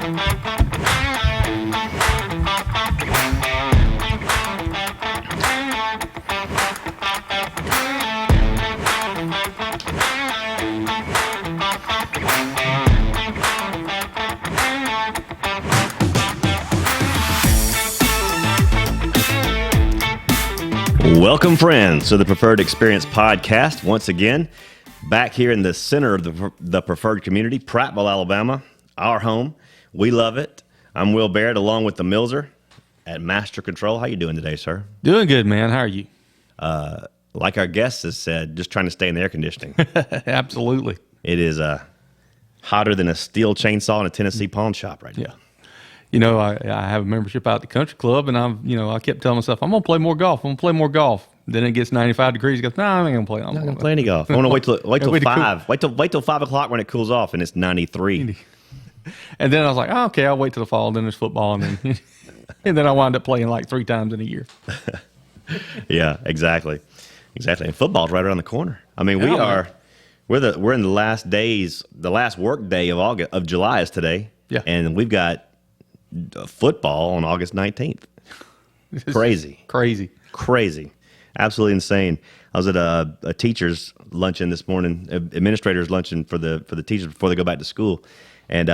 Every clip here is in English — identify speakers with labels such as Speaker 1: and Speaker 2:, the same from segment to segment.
Speaker 1: Welcome, friends, to the Preferred Experience podcast. Once again, back here in the center of the preferred community, Prattville, Alabama, our home. We love it. I'm Will Barrett, along with the Millzer at Master Control. How you doing today, sir?
Speaker 2: Doing good, man. How are you?
Speaker 1: Like our guest has said, just trying to stay in the air conditioning.
Speaker 2: Absolutely.
Speaker 1: It is hotter than a steel chainsaw in a Tennessee pawn shop right now.
Speaker 2: Yeah. You know, I have a membership out at the country club, and I kept telling myself, I'm going to play more golf. I'm going to play more golf. Then it gets 95 degrees. Goes, no, I ain't going to play.
Speaker 1: I'm not going to play any golf. I want to wait till 5. Wait till 5 o'clock when it cools off and it's 93.
Speaker 2: And then I was like, oh, okay, I'll wait till the fall. And then there's football, and then and then I wind up playing like 3 times in a year.
Speaker 1: Yeah, exactly. And football's right around the corner. I mean, we're in the last days. The last work day of July is today. Yeah, and we've got football on August 19th. Crazy. Absolutely insane. I was at a teacher's luncheon this morning, administrators luncheon for the teachers before they go back to school. And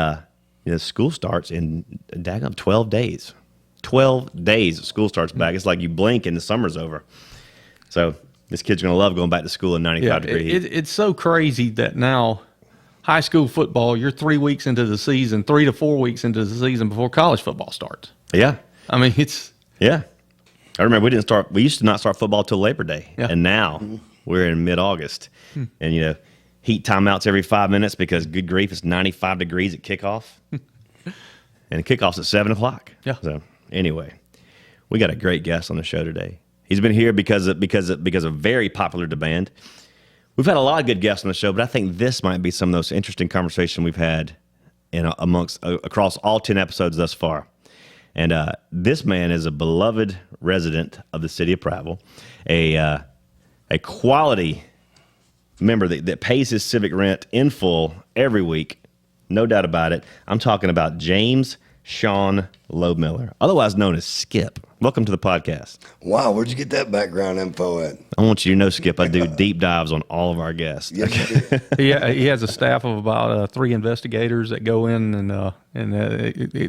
Speaker 1: school starts in 12 days. 12 days school starts back. It's like you blink and the summer's over. So this kid's going to love going back to school in 95 degree heat.
Speaker 2: It's so crazy that now high school football, you're 3 weeks into the season, 3 to 4 weeks into the season before college football starts.
Speaker 1: Yeah.
Speaker 2: I mean, it's...
Speaker 1: Yeah. I remember we used to not start football till Labor Day. Yeah. And now we're in mid-August. And, heat timeouts every 5 minutes because, good grief, it's 95 degrees at kickoff. And kickoff's at 7 o'clock.
Speaker 2: Yeah.
Speaker 1: So, anyway, we got a great guest on the show today. He's been here because of very popular demand. We've had a lot of good guests on the show, but I think this might be some of the most interesting conversation we've had across all 10 episodes thus far. And this man is a beloved resident of the city of Prattville, a quality member that pays his civic rent in full every week, no doubt about it. I'm talking about James Sean Lobmiller, otherwise known as Skip. Welcome to the podcast.
Speaker 3: Wow, where'd you get that background info at?
Speaker 1: I want you to know, Skip, I do deep dives on all of our guests.
Speaker 3: Yes,
Speaker 2: he has a staff of about 3 investigators that go in and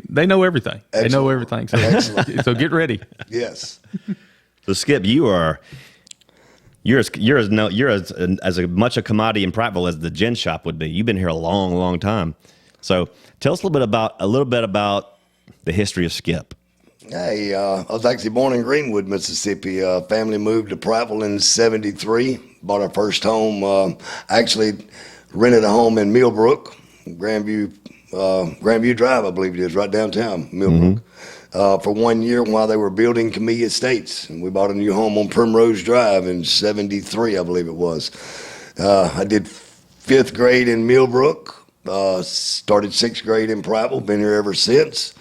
Speaker 2: they know everything. Excellent. They know everything. So get ready.
Speaker 3: Yes.
Speaker 1: So Skip, you're as much a commodity in Prattville as the gin shop would be. You've been here a long, long time. So tell us a little bit about the history of Skip.
Speaker 3: Hey, I was actually born in Greenwood, Mississippi. Family moved to Prattville in '73. Bought our first home. Actually rented a home in Millbrook, Grandview Drive, I believe it is, right downtown Millbrook. For 1 year while they were building Camille Estates. And we bought a new home on Primrose Drive in '73, I believe it was. I did 5th grade in Millbrook, started 6th grade in Prattville, been here ever since,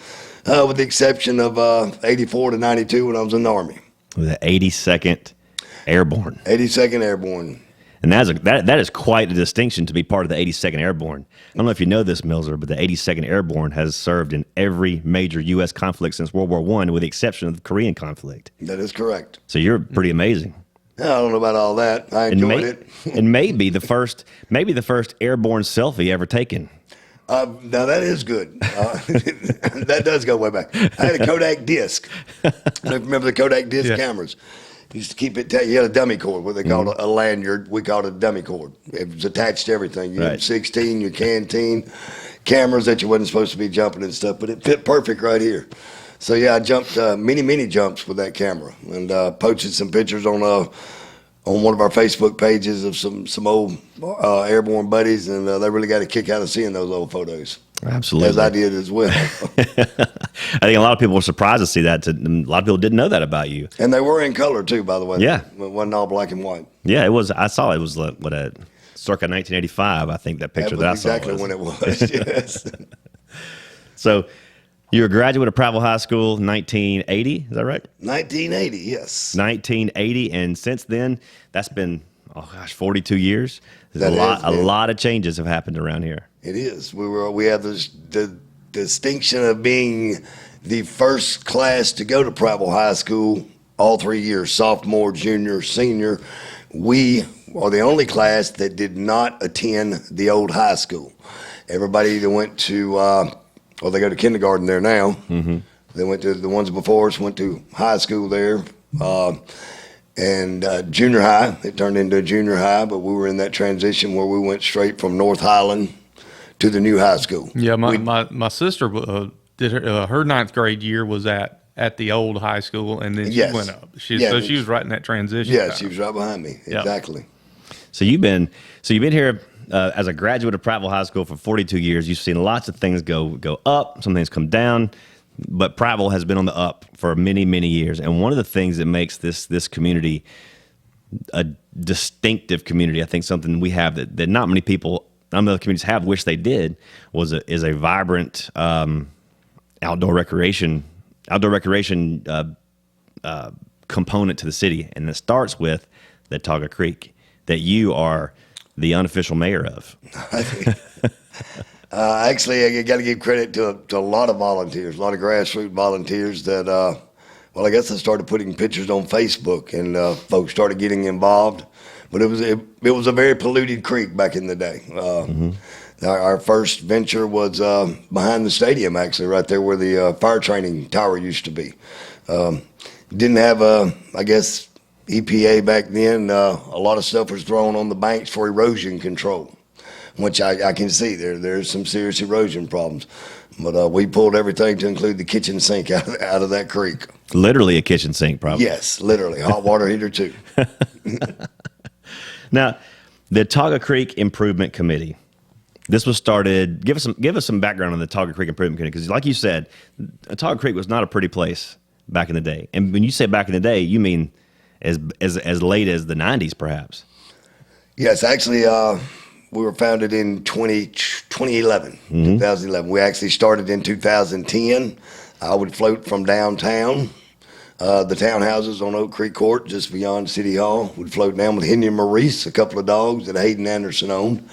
Speaker 3: with the exception of 84 to 92 when I was in the Army.
Speaker 1: The 82nd Airborne.
Speaker 3: 82nd Airborne.
Speaker 1: And that is quite a distinction to be part of the 82nd Airborne. I don't know if you know this, Millzer, but the 82nd Airborne has served in every major U.S. conflict since World War I, with the exception of the Korean conflict.
Speaker 3: That is correct.
Speaker 1: So you're pretty amazing.
Speaker 3: I don't know about all that. I enjoyed it.
Speaker 1: And maybe the first airborne selfie ever taken.
Speaker 3: Now that is good. That does go way back. I had a Kodak disc. I don't know if you remember the Kodak disc cameras. Used to keep it. You had a dummy cord, what they called a lanyard. We called it a dummy cord. It was attached to everything. You had 16, your canteen, cameras that you wasn't supposed to be jumping and stuff, but it fit perfect right here. So yeah, I jumped many jumps with that camera, and posted some pictures on one of our Facebook pages of some old airborne buddies, and they really got a kick out of seeing those old photos.
Speaker 1: Absolutely.
Speaker 3: As I did as well.
Speaker 1: I think a lot of people were surprised to see that. A lot of people didn't know that about you.
Speaker 3: And they were in color too, by the way.
Speaker 1: Yeah.
Speaker 3: It wasn't all black and white.
Speaker 1: Yeah, it was. I saw it was circa 1985, I think, that picture that I saw.
Speaker 3: Exactly when it was, yes.
Speaker 1: So you're a graduate of Prattville High School, 1980, is that right?
Speaker 3: 1980, yes.
Speaker 1: 1980, and since then, that's been, 42 years. A lot of changes have happened around here.
Speaker 3: It is. We had the distinction of being the first class to go to Prattville High School all 3 years, sophomore, junior, senior. We are the only class that did not attend the old high school. Everybody either went to, they go to kindergarten there now. Mm-hmm. They went to, the ones before us went to high school there. And junior high, it turned into a junior high, but we were in that transition where we went straight from North Highland to the new high school.
Speaker 2: Yeah, my sister did her ninth grade year was at the old high school, and then she went up. So she was right in that transition.
Speaker 3: Yeah, she was right behind me. Exactly.
Speaker 2: Yep.
Speaker 1: So you've been here as a graduate of Prattville High School for 42 years. You've seen lots of things go up, some things come down, but Prattville has been on the up for many, many years. And one of the things that makes this community a distinctive community, I think something we have that not many people, none of the communities have, wish they did, is a vibrant outdoor recreation component to the city, and it starts with the Tauga Creek that you are the unofficial mayor of.
Speaker 3: Actually, I got to give credit to a lot of volunteers, a lot of grassroots volunteers that, I guess I started putting pictures on Facebook, and folks started getting involved. But it was a very polluted creek back in the day. Our first venture was behind the stadium, actually, right there where the fire training tower used to be. Didn't have I guess, EPA back then. A lot of stuff was thrown on the banks for erosion control, which I can see there's some serious erosion problems. But we pulled everything to include the kitchen sink out of that creek.
Speaker 1: Literally a kitchen sink, probably.
Speaker 3: Yes, literally. Hot water heater, too.
Speaker 1: Now, the Tauga Creek Improvement Committee. This was started. Give us some background on the Tauga Creek Improvement Committee, because, like you said, Tauga Creek was not a pretty place back in the day. And when you say back in the day, you mean as late as the 90s, perhaps.
Speaker 3: Yes, actually, we were founded in 2011. 2011. We actually started in 2010. I would float from downtown. The townhouses on Oak Creek Court, just beyond City Hall, would float down with Henry and Maurice, a couple of dogs that Hayden Anderson owned.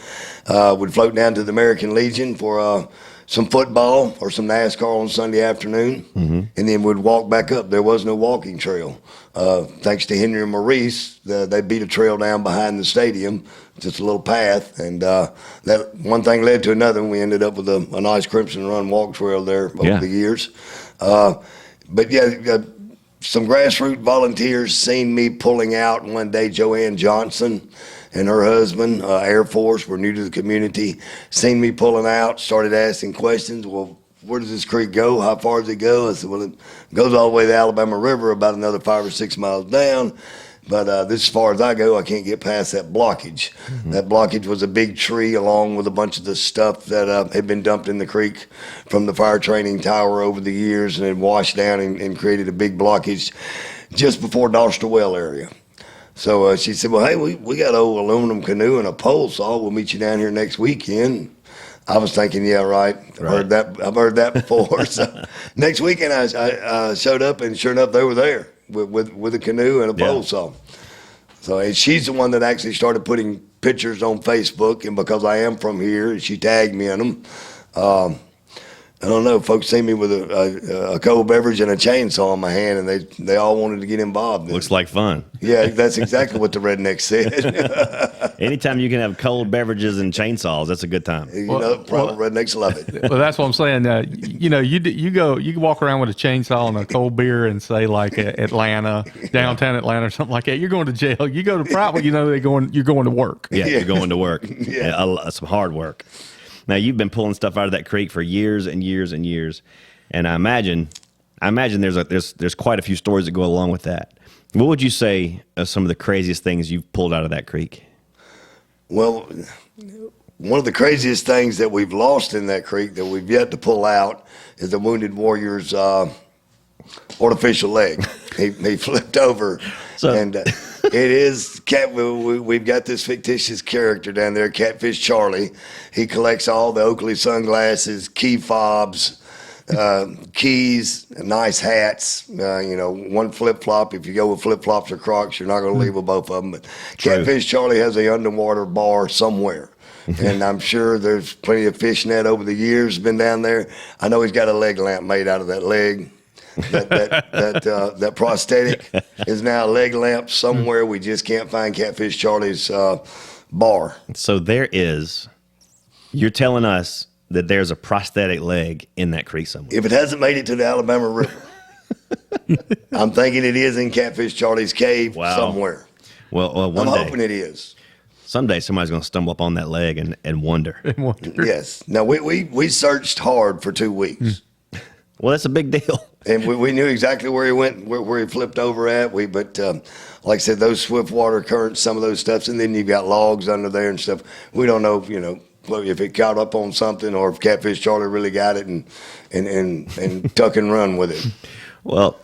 Speaker 3: Would float down to the American Legion for some football or some NASCAR on Sunday afternoon, and then would walk back up. There was no walking trail. Thanks to Henry and Maurice, they beat a trail down behind the stadium, just a little path, and that one thing led to another, and we ended up with a nice Crimson Run walk trail there over the years. Some grassroots volunteers seen me pulling out one day. Joanne Johnson and her husband, Air Force, were new to the community, seen me pulling out, started asking questions. Well, where does this creek go? How far does it go? I said, well, it goes all the way to the Alabama River, about another 5 or 6 miles down. But this, as far as I go, I can't get past that blockage. That blockage was a big tree along with a bunch of the stuff that had been dumped in the creek from the fire training tower over the years, and had washed down and created a big blockage just before Doster Well area. So she said, well, hey, we got an old aluminum canoe and a pole saw. We'll meet you down here next weekend. I was thinking, yeah, right. I've heard that before. So next weekend I showed up, and sure enough, they were there with a canoe and a pole saw. So, and she's the one that actually started putting pictures on Facebook, and because I am from here, she tagged me in them. I don't know, folks see me with a cold beverage and a chainsaw in my hand, and they all wanted to get involved.
Speaker 1: Looks like fun.
Speaker 3: Yeah, that's exactly what the redneck said.
Speaker 1: Anytime you can have cold beverages and chainsaws, that's a good time.
Speaker 3: Probably rednecks love it.
Speaker 2: Well, that's what I'm saying. You can walk around with a chainsaw and a cold beer and say like Atlanta, downtown Atlanta, or something like that. You're going to jail. You go to Prattville, you're going to work.
Speaker 1: Yeah, you're going to work. Some hard work. Now, you've been pulling stuff out of that creek for years and years and years, and I imagine there's quite a few stories that go along with that. What would you say are some of the craziest things you've pulled out of that creek?
Speaker 3: Well, one of the craziest things that we've lost in that creek that we've yet to pull out is the wounded warrior's artificial leg. He flipped over, and it is we've got this fictitious character down there, Catfish Charlie. He collects all the Oakley sunglasses, key fobs, keys, nice hats. One flip flop. If you go with flip flops or Crocs, you're not going to leave with both of them. But Catfish Charlie has a underwater bar somewhere. and I'm sure there's plenty of fish net over the years been down there. I know he's got a leg lamp made out of that leg. That prosthetic is now a leg lamp somewhere. We just can't find Catfish Charlie's bar.
Speaker 1: So you're telling us that there's a prosthetic leg in that creek somewhere.
Speaker 3: If it hasn't made it to the Alabama River, I'm thinking it is in Catfish Charlie's cave somewhere.
Speaker 1: Well,
Speaker 3: I'm hoping it is.
Speaker 1: Someday somebody's going to stumble up on that leg and wonder.
Speaker 3: Yes. Now, we searched hard for 2 weeks.
Speaker 1: Well, that's a big deal.
Speaker 3: And we knew exactly where he went, where he flipped over at. But like I said, those swift water currents, some of those stuffs, and then you've got logs under there and stuff. We don't know, if it caught up on something or if Catfish Charlie really got it and tuck and run with it.
Speaker 1: Well,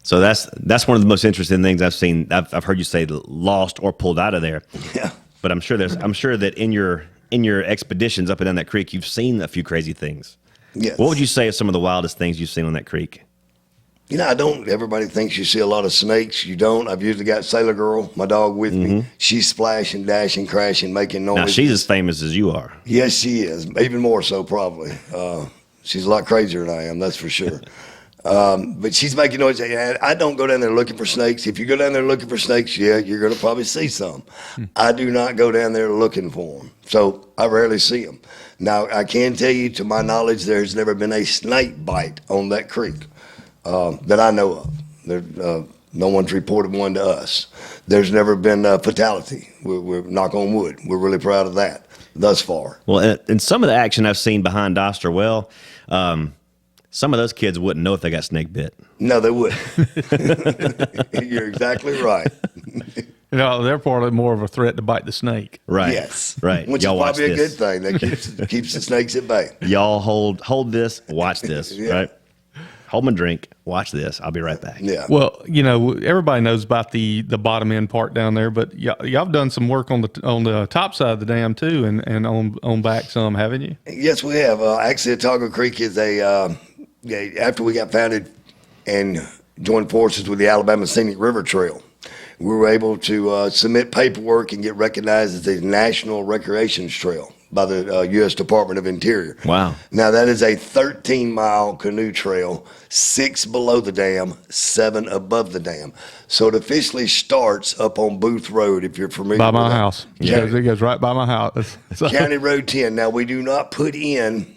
Speaker 1: so that's one of the most interesting things I've seen. I've heard you say lost or pulled out of there.
Speaker 3: Yeah.
Speaker 1: But I'm sure that in your expeditions up and down that creek, you've seen a few crazy things.
Speaker 3: Yes.
Speaker 1: What would you say are some of the wildest things you've seen on that creek?
Speaker 3: I don't. Everybody thinks you see a lot of snakes. You don't. I've usually got Sailor Girl, my dog, with me. She's splashing, dashing, crashing, making noise.
Speaker 1: Now, she's as famous as you are.
Speaker 3: Yes, she is. Even more so, probably. She's a lot crazier than I am, that's for sure. But she's making noise. I don't go down there looking for snakes. If you go down there looking for snakes, you're going to probably see some. I do not go down there looking for them. So I rarely see them. Now, I can tell you, to my knowledge, there's never been a snake bite on that creek that I know of. No one's reported one to us. There's never been a fatality. We're knock on wood. We're really proud of that thus far.
Speaker 1: Well, and some of the action I've seen behind Oster Well, some of those kids wouldn't know if they got snake bit.
Speaker 3: No, they wouldn't. You're exactly right.
Speaker 2: They're probably more of a threat to bite the snake.
Speaker 1: Right.
Speaker 3: Yes.
Speaker 1: Right.
Speaker 3: Which
Speaker 1: Y'all
Speaker 3: is probably a
Speaker 1: watch
Speaker 3: good thing. That keeps the snakes at bay.
Speaker 1: Y'all hold this, watch this,
Speaker 3: Yeah.
Speaker 1: right? Hold my drink, watch this. I'll be right back.
Speaker 3: Yeah.
Speaker 2: Well, everybody knows about the bottom end part down there, but y'all have done some work on the top side of the dam too, and on back some, haven't you?
Speaker 3: Yes, we have. Actually, Otago Creek is after we got founded and joined forces with the Alabama Scenic River Trail, we were able to submit paperwork and get recognized as a National Recreation Trail by the U.S. Department of Interior.
Speaker 1: Wow.
Speaker 3: Now, that is a 13-mile canoe trail, 6 below the dam, 7 above the dam. So it officially starts up on Booth Road, if you're familiar
Speaker 2: By
Speaker 3: with
Speaker 2: my
Speaker 3: that.
Speaker 2: house.
Speaker 1: Yeah.
Speaker 2: It goes right by my house. So-
Speaker 3: County Road 10. Now, we do not put in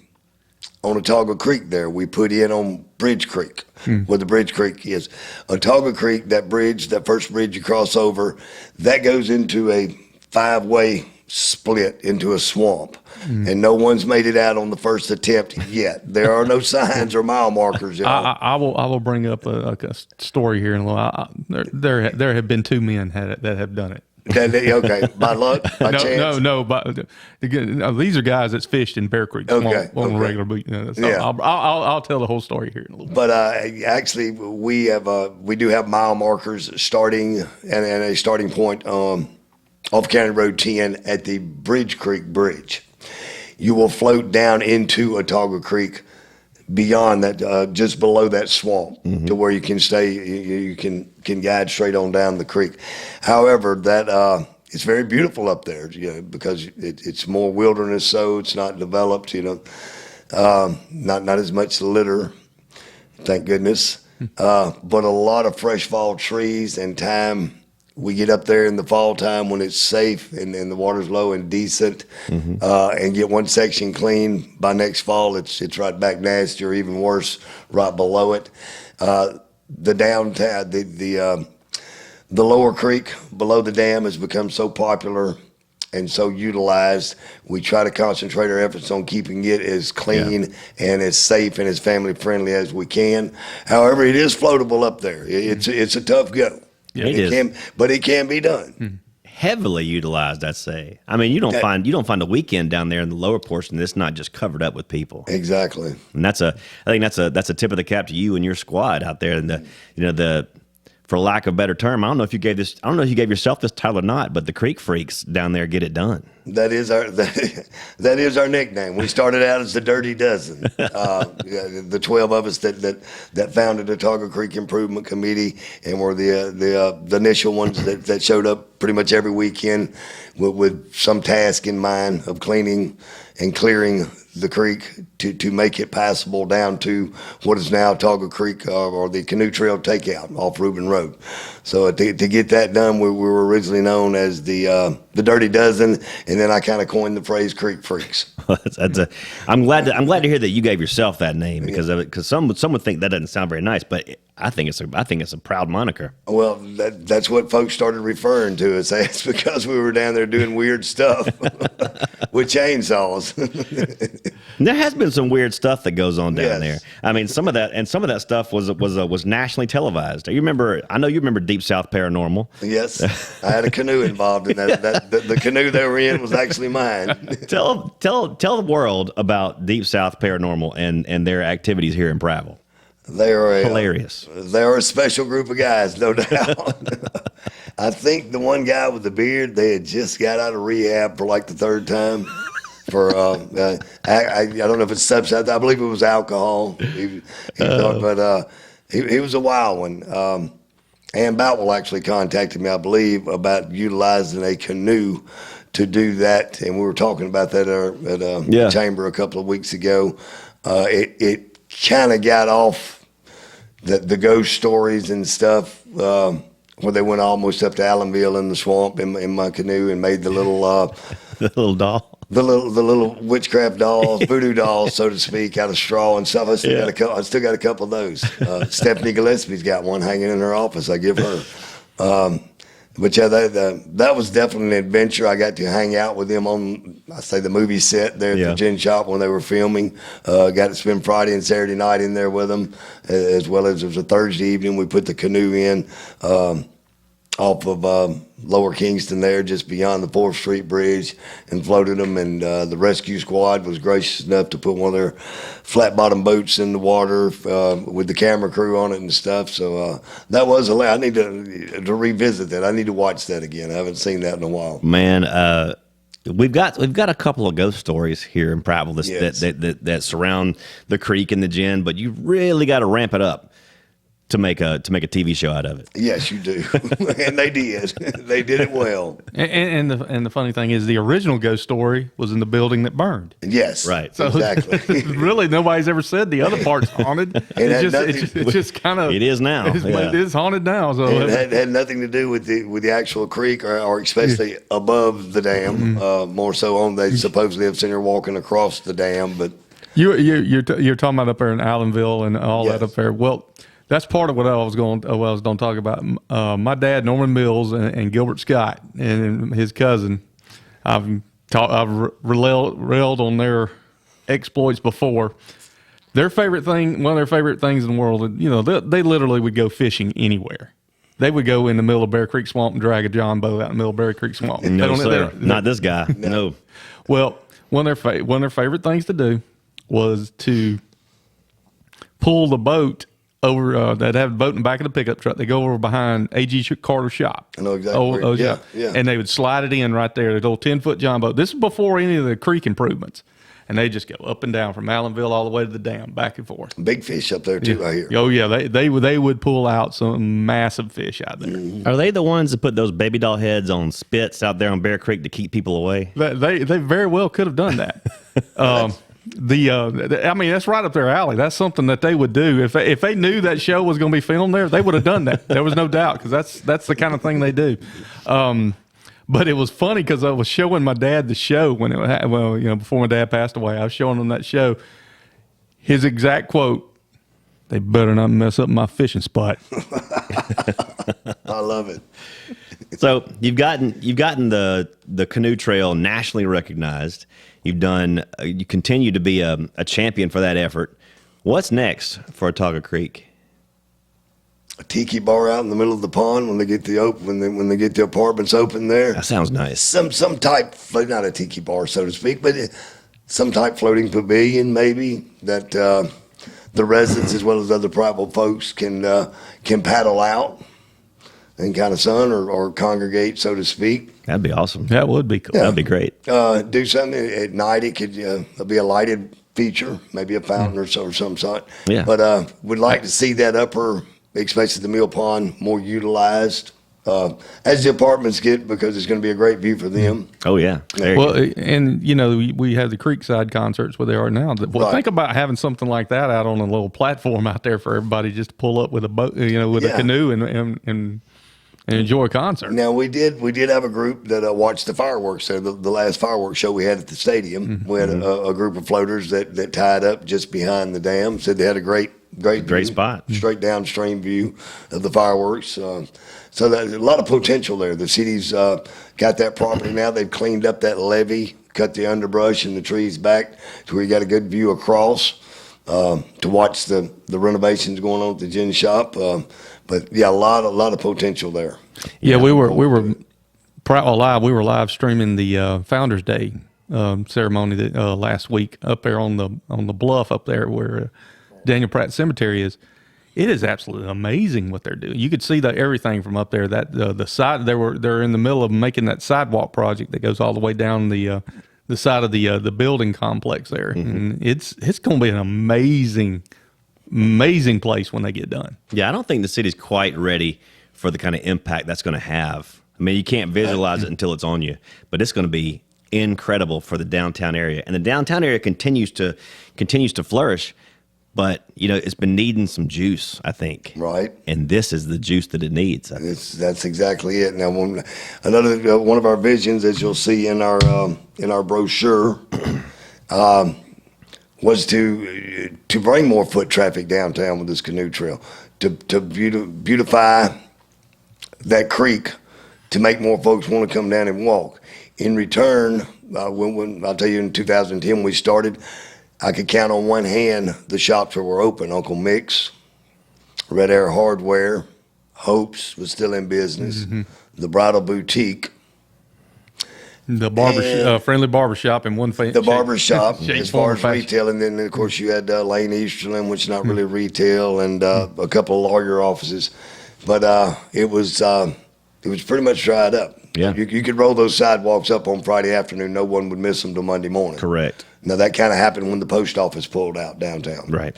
Speaker 3: on Otago Creek there. We put in on Bridge Creek, where the Bridge Creek is. Otago Creek, that bridge, that first bridge you cross over, that goes into a 5-way split into a swamp. And no one's made it out on the first attempt yet. There are no signs or mile markers.
Speaker 2: I will bring up a story here in a little while. There have been 2 men that have done it.
Speaker 3: Okay, by luck, by chance.
Speaker 2: No. But these are guys that's fished in Bear Creek on a regular beat. So
Speaker 3: Yeah.
Speaker 2: I'll tell the whole story here in a little bit.
Speaker 3: But actually, we do have mile markers starting and a starting point off County Road 10 at the Bridge Creek Bridge. You will float down into Otago Creek beyond that, just below that swamp, to where you can stay. You can guide straight on down the creek. However, that it's very beautiful up there, because it's more wilderness, so it's not developed. Not as much litter, thank goodness, but a lot of fresh fall trees and thyme. We get up there in the fall time when it's safe and the water's low and decent, and get one section clean. By next fall, it's right back nasty or even worse right below it. The downtown, the lower creek below the dam has become so popular and so utilized. We try to concentrate our efforts on keeping it as clean and as safe and as family friendly as we can. However, it is floatable up there. It's a tough go.
Speaker 1: Yeah, it is.
Speaker 3: But it can be done.
Speaker 1: Heavily utilized, I'd say. I mean, you don't find a weekend down there in the lower portion that's not just covered up with people.
Speaker 3: Exactly.
Speaker 1: And I think that's a tip of the cap to you and your squad out there. And the for lack of a better term, I don't know if you gave yourself this title or not, but the Creek Freaks down there get it done.
Speaker 3: That is our nickname. We started out as the Dirty Dozen. The 12 of us that founded the Targa Creek Improvement Committee and were the initial ones that showed up pretty much every weekend with some task in mind of cleaning and clearing the creek to make it passable down to what is now Targa Creek or the canoe trail takeout off Reuben Road. So to get that done, we were originally known as the Dirty Dozen, and then I kind of coined the phrase Creek Freaks.
Speaker 1: I'm glad to hear that you gave yourself that name because some would think that doesn't sound very nice, but I think it's a proud moniker.
Speaker 3: Well, that's what folks started referring to us as because we were down there doing weird stuff with chainsaws.
Speaker 1: There has been some weird stuff that goes on down there. I mean, some of that stuff was nationally televised. I know you remember Deep South Paranormal.
Speaker 3: Yes, I had a canoe involved in that. The canoe they were in was actually mine.
Speaker 1: Tell the world about Deep South Paranormal and their activities here in Prattville.
Speaker 3: They are
Speaker 1: hilarious.
Speaker 3: They are a special group of guys, no doubt. I think the one guy with the beard, they had just got out of rehab for like the third time. For I don't know if it's substance. I believe it was alcohol. He was a wild one. Ann Powell actually contacted me, I believe, about utilizing a canoe to do that, and we were talking about that at a chamber a couple of weeks ago. It kind of got off the ghost stories and stuff where they went almost up to Allenville in the swamp in my canoe and made the little
Speaker 1: the little doll.
Speaker 3: The little witchcraft dolls, voodoo dolls, so to speak, out of straw and stuff. I still got a couple of those. Stephanie Gillespie's got one hanging in her office. I give her. But yeah, that was definitely an adventure. I got to hang out with them on, the movie set there at the gin shop when they were filming. Got to spend Friday and Saturday night in there with them, as well as it was a Thursday evening. We put the canoe in off of Lower Kingston there, just beyond the 4th Street Bridge, and floated them. And the rescue squad was gracious enough to put one of their flat-bottom boats in the water with the camera crew on it and stuff. So that was I need to revisit that. I need to watch that again. I haven't seen that in a while.
Speaker 1: Man, we've got a couple of ghost stories here in Prattville that surround the creek and the gin, but you really got to ramp it up to make a TV show out of it.
Speaker 3: Yes, you do, and they did. They did it well.
Speaker 2: And the funny thing is, the original ghost story was in the building that burned.
Speaker 3: Yes,
Speaker 1: right.
Speaker 2: So
Speaker 3: exactly.
Speaker 2: Really, nobody's ever said the other part's haunted. It's just kind of.
Speaker 1: It is now.
Speaker 2: It is haunted now. So
Speaker 3: it had nothing to do with the actual creek or especially above the dam. More so on they supposedly have seen her walking across the dam, but
Speaker 2: you're talking about up there in Allenville and all that up there. Well, that's part of what I was going to talk about. My dad, Norman Mills, and Gilbert Scott, and his cousin. I've railed on their exploits before. One of their favorite things in the world. They literally would go fishing anywhere. They would go in the middle of Bear Creek Swamp and drag a John boat out in the middle of Bear Creek Swamp.
Speaker 1: No, sir. Not this guy. No.
Speaker 2: Well, one of their favorite things to do was to pull the boat over. They'd have the boat in the back of the pickup truck. They go over behind A.G. Carter's shop.
Speaker 3: I know exactly.
Speaker 2: Yeah. And they would slide it in right there. The little 10-foot John boat. This is before any of the creek improvements. And they just go up and down from Allenville all the way to the dam, back and forth.
Speaker 3: Big fish up there too, I hear.
Speaker 2: Oh yeah, they would pull out some massive fish out there.
Speaker 1: Are they the ones that put those baby doll heads on spits out there on Bear Creek to keep people away?
Speaker 2: They very well could have done that. I mean, that's right up their alley. That's something that they would do if they knew that show was going to be filmed there. They would have done that. There was no doubt, because that's the kind of thing they do. But it was funny because I was showing my dad the show before my dad passed away. I was showing him that show. His exact quote: "They better not mess up my fishing spot."
Speaker 3: I love it.
Speaker 1: So you've gotten the canoe trail nationally recognized. You continue to be a champion for that effort. What's next for Targa Creek?
Speaker 3: A tiki bar out in the middle of the pond when they get when they get the apartments open there.
Speaker 1: That sounds nice.
Speaker 3: Some type, not a tiki bar so to speak, but some type floating pavilion maybe that the residents as well as other tribal folks can paddle out and kind of sun or congregate, so to speak.
Speaker 1: That'd be awesome.
Speaker 2: That would be cool.
Speaker 3: Yeah.
Speaker 1: That'd be great.
Speaker 3: Do something at night. It could be a lighted feature, maybe a fountain or some sort.
Speaker 1: Yeah.
Speaker 3: But would like to see that upper, especially the mill pond, more utilized as the apartments get, because it's going to be a great view for them.
Speaker 1: Oh yeah. There you
Speaker 2: Well,
Speaker 1: go.
Speaker 2: and we have the Creekside concerts where they are now. Well,
Speaker 3: Right.
Speaker 2: think about having something like that out on a little platform out there for everybody just to pull up with a boat, with a
Speaker 3: Yeah.
Speaker 2: canoe and enjoy a concert.
Speaker 3: Now we did have a group that watched the fireworks there. The last fireworks show we had at the stadium. We had a group of floaters that tied up just behind the dam. Said they had a great view,
Speaker 1: spot.
Speaker 3: straight downstream view of the fireworks. So there's a lot of potential there. The city's got that property now. They've cleaned up that levee, cut the underbrush and the trees back to where you got a good view across to watch the renovations going on at the gin shop. But yeah, a lot of potential there.
Speaker 2: Yeah, we were live streaming the Founders Day ceremony that, last week up there on the bluff up there where Daniel Pratt Cemetery is. It is absolutely amazing what they're doing. You could see everything from up there. That the side they're in the middle of making that sidewalk project that goes all the way down the side of the building complex there. And it's going to be an amazing place when they get done.
Speaker 1: Yeah, I don't think the city's quite ready for the kind of impact that's going to have. I mean, you can't visualize it until it's on you, but it's going to be incredible for the downtown area. And the downtown area continues to flourish, but it's been needing some juice, I think.
Speaker 3: Right.
Speaker 1: And this is the juice that it needs.
Speaker 3: That's exactly it. Now, another one of our visions, as you'll see in our brochure, was to bring more foot traffic downtown with this canoe trail, to beautify that creek, to make more folks want to come down and walk. In return, when I'll tell you, in 2010 we started, I could count on one hand the shops that were open. Uncle Mick's, Red Air Hardware, Hope's was still in business, the Bridal Boutique,
Speaker 2: The friendly barbershop in one
Speaker 3: the barber shop as far as
Speaker 2: fashion.
Speaker 3: retail, and then of course you had Lane Easterlin, which is not really retail, and a couple of lawyer offices, but it was pretty much dried up.
Speaker 1: Yeah.
Speaker 3: You could roll those sidewalks up on Friday afternoon, no one would miss them till Monday morning.
Speaker 1: Correct.
Speaker 3: Now that kind of happened when the post office pulled out downtown.
Speaker 1: Right.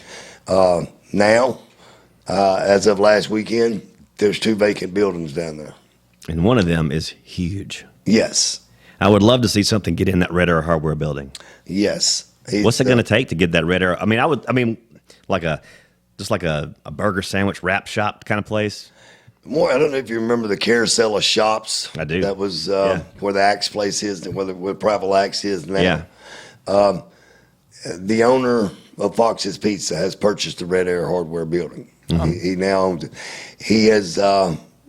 Speaker 3: Now, as of last weekend, there's 2 vacant buildings down there.
Speaker 1: And one of them is huge.
Speaker 3: Yes.
Speaker 1: I would love to see something get in that Red Air Hardware building.
Speaker 3: Yes.
Speaker 1: What's it going to take to get that Red Air? I mean, like a burger sandwich wrap shop kind of place.
Speaker 3: More, I don't know if you remember the Carousel of Shops.
Speaker 1: I do.
Speaker 3: That was
Speaker 1: Yeah.
Speaker 3: where the Axe place is, where Prival Axe is now.
Speaker 1: Yeah.
Speaker 3: The owner of Fox's Pizza has purchased the Red Air Hardware building. He now owns it. He has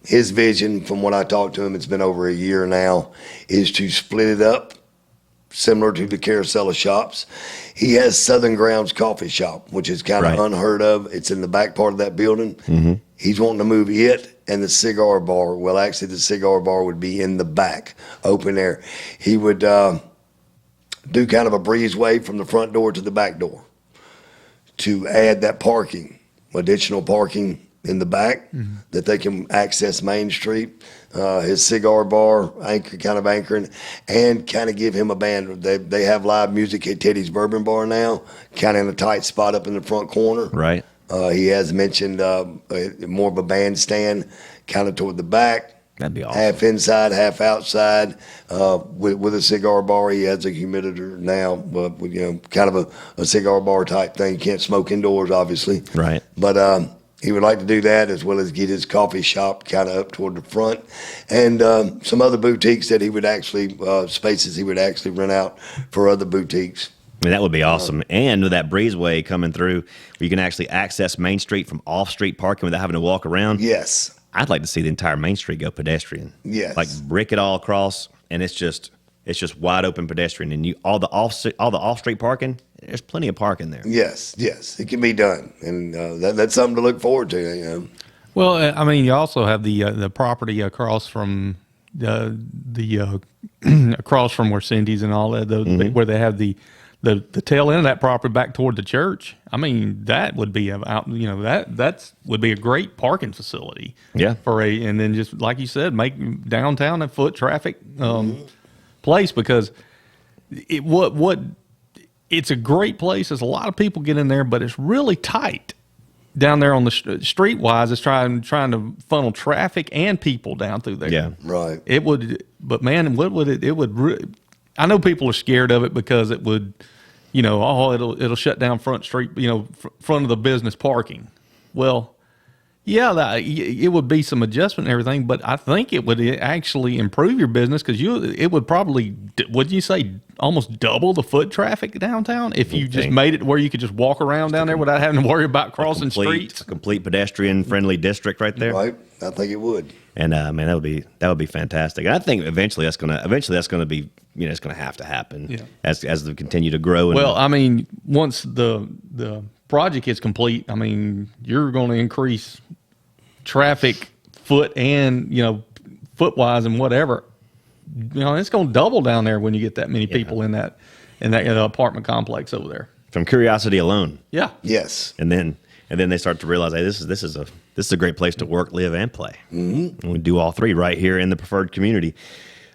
Speaker 3: his vision, from what I talked to him, it's been over a year now, is to split it up, similar to the Carousel of Shops. He has Southern Grounds Coffee Shop, which is kind of
Speaker 1: Right.
Speaker 3: unheard of. It's in the back part of that building. He's wanting to move it and the cigar bar. Well, actually, the cigar bar would be in the back, open air. He would do kind of a breezeway from the front door to the back door to add that parking, additional parking in the back that they can access Main Street. His cigar bar anchoring, and kind of give him a band. They have live music at Teddy's Bourbon Bar now, kind of in a tight spot up in the front corner.
Speaker 1: Right.
Speaker 3: He has mentioned more of a bandstand kind of toward the back.
Speaker 1: That'd be awesome.
Speaker 3: Half inside, half outside. With a cigar bar, he has a humiditor now, but kind of a cigar bar type thing. You can't smoke indoors, obviously.
Speaker 1: Right.
Speaker 3: But he would like to do that, as well as get his coffee shop kind of up toward the front, and some other boutiques that he would actually spaces he would actually rent out for other boutiques.
Speaker 1: I mean, that would be awesome. And with that breezeway coming through, where you can actually access Main Street from off-street parking without having to walk around.
Speaker 3: Yes.
Speaker 1: I'd like to see the entire Main Street go pedestrian.
Speaker 3: Yes.
Speaker 1: Like brick it all across, and it's just wide open pedestrian. And all the off-street parking, there's plenty of parking there.
Speaker 3: Yes, it can be done, and that's something to look forward to.
Speaker 2: Well, I mean, you also have the property across from the across from where Cindy's and all that, where they have the the tail end of that property back toward the church. I mean, that would be that would be a great parking facility.
Speaker 1: Yeah.
Speaker 2: And then just like you said, make downtown a foot traffic place, because it's a great place. There's a lot of people get in there, but it's really tight down there on the street wise. It's trying to funnel traffic and people down through there.
Speaker 3: Yeah, right.
Speaker 2: It would, but man, what would it would. I know people are scared of it because it would, it'll shut down Front Street, front of the business parking. Well, yeah, it would be some adjustment and everything, but I think it would actually improve your business, because it would probably, wouldn't you say, almost double the foot traffic downtown if you just made it where you could just walk around down there without having to worry about crossing streets.
Speaker 1: A complete pedestrian friendly district right there.
Speaker 3: Right, I think it would.
Speaker 1: And man, that would be fantastic. And I think eventually that's gonna be, it's gonna have to happen as they continue to grow.
Speaker 2: Well, I mean, once the project is complete, I mean, you're going to increase traffic foot and foot wise and whatever. It's going to double down there when you get that many people in that apartment complex over there.
Speaker 1: From curiosity alone.
Speaker 2: Yeah.
Speaker 3: Yes.
Speaker 1: And then they start to realize, hey, this is a great place to work, live, and play. Mm-hmm. And we do all three right here in the preferred community.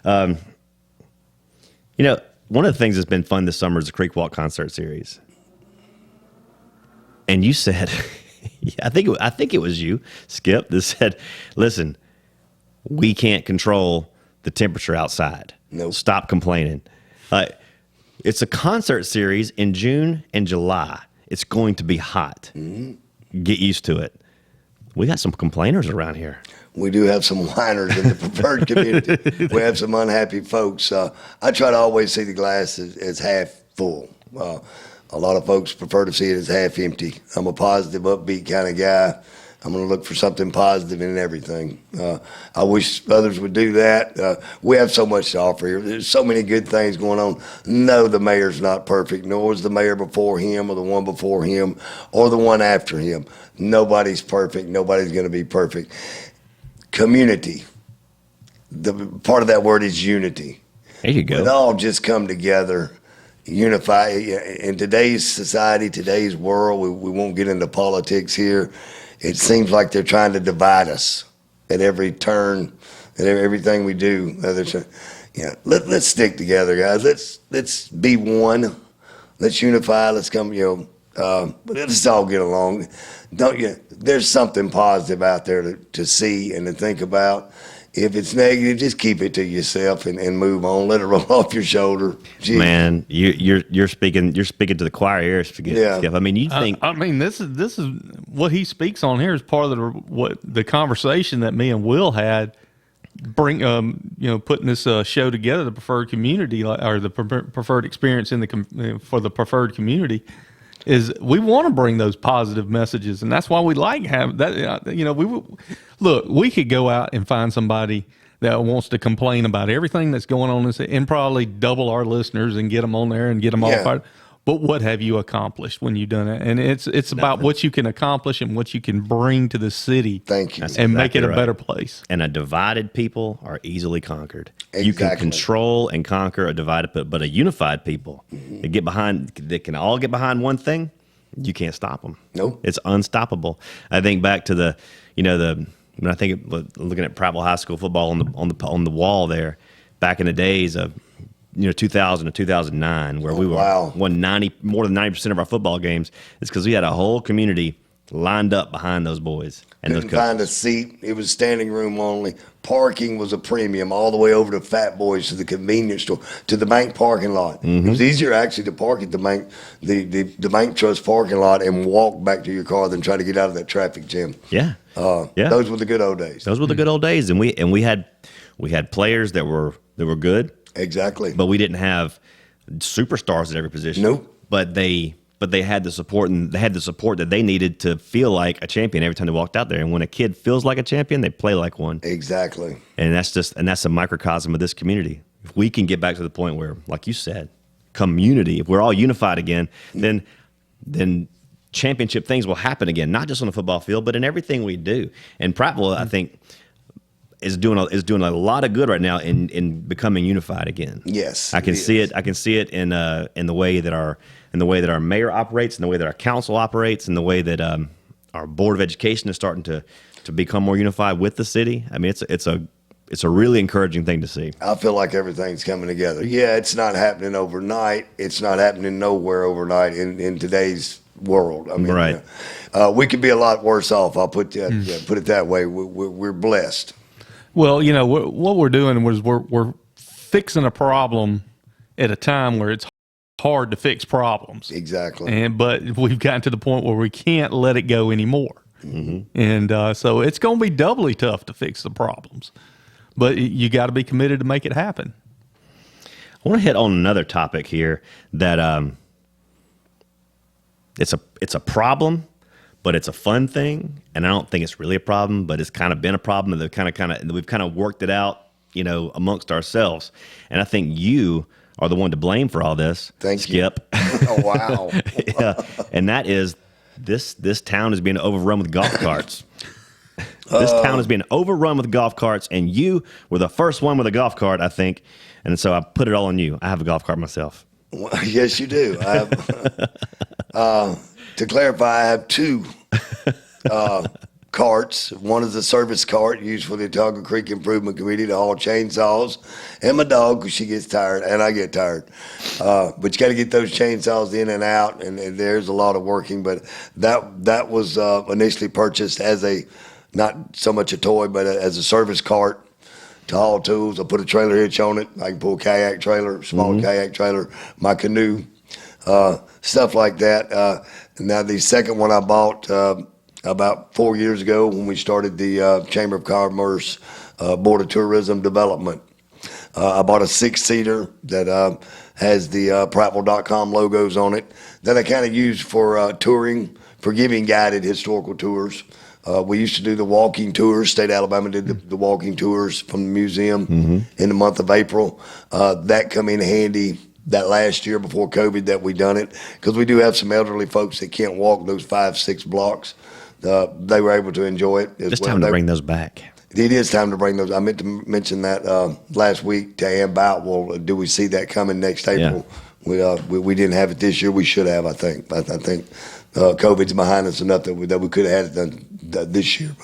Speaker 1: One of the things that's been fun this summer is the Creek Walk concert series. And you said, I think it was you, Skip, that said, listen, we can't control the temperature outside.
Speaker 3: Nope.
Speaker 1: Stop complaining. It's a concert series in June and July. It's going to be hot. Mm-hmm. Get used to it. We got some complainers around here.
Speaker 3: We do have some whiners in the preferred community. We have some unhappy folks. I try to always see the glass as half full. A lot of folks prefer to see it as half empty. I'm a positive, upbeat kind of guy. I'm going to look for something positive in everything. I wish others would do that. We have so much to offer here. There's so many good things going on. No, the mayor's not perfect, nor is the mayor before him or the one before him or the one after him. Nobody's perfect. Nobody's going to be perfect. Community. The part of that word is unity.
Speaker 1: There you go.
Speaker 3: It all just come together. Unify. In today's society, today's world, we won't get into politics here. It seems like they're trying to divide us at every turn, at everything we do. Let's stick together, guys. Let's be one. Let's unify. Let's come. Let's all get along. There's something positive out there to see and to think about. If it's negative, just keep it to yourself and move on. Let it roll off your shoulder. Jeez.
Speaker 1: Man, you're speaking to the choir here.
Speaker 3: Yeah.
Speaker 1: I mean, you think?
Speaker 2: I mean, this is what he speaks on here is part of the conversation that me and Will had. Putting this show together, the preferred community or the preferred experience for the preferred community. Is we want to bring those positive messages, and that's why we like having that. We could go out and find somebody that wants to complain about everything that's going on and probably double our listeners and get them on there and get them all fired. But what have you accomplished when you've done it? And it's about what you can accomplish and what you can bring to the city.
Speaker 3: Thank you.
Speaker 2: And make it a better place.
Speaker 1: And a divided people are easily conquered.
Speaker 3: Exactly.
Speaker 1: You can control and conquer a divided, but a unified people that can all get behind one thing. You can't stop them.
Speaker 3: Nope.
Speaker 1: It's unstoppable. I think back to looking at Prattville High School football on the wall there, back in the days of 2000 to 2009, where we won more than 90% of our football games. It's because we had a whole community lined up behind those boys. And
Speaker 3: couldn't find a seat. It was standing room only. Parking was a premium all the way over to Fat Boys, to the convenience store, to the bank parking lot. Mm-hmm. It was easier actually to park at the bank, the bank trust parking lot, and walk back to your car than try to get out of that traffic jam.
Speaker 1: Yeah.
Speaker 3: Those were the good old days.
Speaker 1: Those were the good old days, and we had players that were good.
Speaker 3: Exactly.
Speaker 1: But we didn't have superstars at every position.
Speaker 3: Nope.
Speaker 1: But they had the support, and they had the support that they needed to feel like a champion every time they walked out there. And when a kid feels like a champion, they play like one.
Speaker 3: Exactly.
Speaker 1: And that's a microcosm of this community. If we can get back to the point where, like you said, community, if we're all unified again, then championship things will happen again, not just on the football field, but in everything we do. And Prattville, I think, is doing a lot of good right now in becoming unified again.
Speaker 3: Yes,
Speaker 1: I can see it. I can see it in the way that our mayor operates, in the way that our council operates, in the way that our board of education is starting to become more unified with the city. I mean, it's a really encouraging thing to see.
Speaker 3: I feel like everything's coming together. Yeah, it's not happening overnight. It's not happening nowhere overnight in today's world. I mean,
Speaker 1: right.
Speaker 3: We could be a lot worse off. I'll put it that way. We're blessed.
Speaker 2: Well, what we're doing was we're fixing a problem at a time where it's hard to fix problems.
Speaker 3: Exactly.
Speaker 2: But we've gotten to the point where we can't let it go anymore. Mm-hmm. And so it's going to be doubly tough to fix the problems. But you got to be committed to make it happen.
Speaker 1: I want to hit on another topic here that it's a problem, but it's a fun thing, and I don't think it's really a problem, but it's kind of been a problem. And we've kind of worked it out, amongst ourselves. And I think you are the one to blame for all this.
Speaker 3: Thank you.
Speaker 1: Skip.
Speaker 3: Oh, wow.
Speaker 1: Yeah. And that is this town is being overrun with golf carts. This town is being overrun with golf carts, and you were the first one with a golf cart, I think. And so I put it all on you. I have a golf cart myself.
Speaker 3: Well, yes, you do. I have, to clarify, I have two carts. One is a service cart used for the Otago Creek Improvement Committee to haul chainsaws, and my dog, because she gets tired, and I get tired. But you got to get those chainsaws in and out, and there's a lot of working. But that was initially purchased as not so much a toy, but as a service cart to haul tools. I put a trailer hitch on it. I can pull a kayak trailer, small kayak trailer, my canoe, stuff like that. Now the second one I bought about 4 years ago when we started the Chamber of Commerce Board of Tourism Development. I bought a 6-seater that has the Prattville.com logos on it that I kind of use for touring, for giving guided historical tours. We used to do the walking tours. State of Alabama did the walking tours from the museum in the month of April. That come in handy that last year before COVID that we done it, because we do have some elderly folks that can't walk those 5-6 blocks. They were able to enjoy it.
Speaker 1: It's time to bring those back.
Speaker 3: It is time to bring those. I meant to mention that last week to Ann Boutwell. Do we see that coming next April? Yeah. We didn't have it this year. We should have, I think. I think COVID's behind us enough that we could have had it done this year.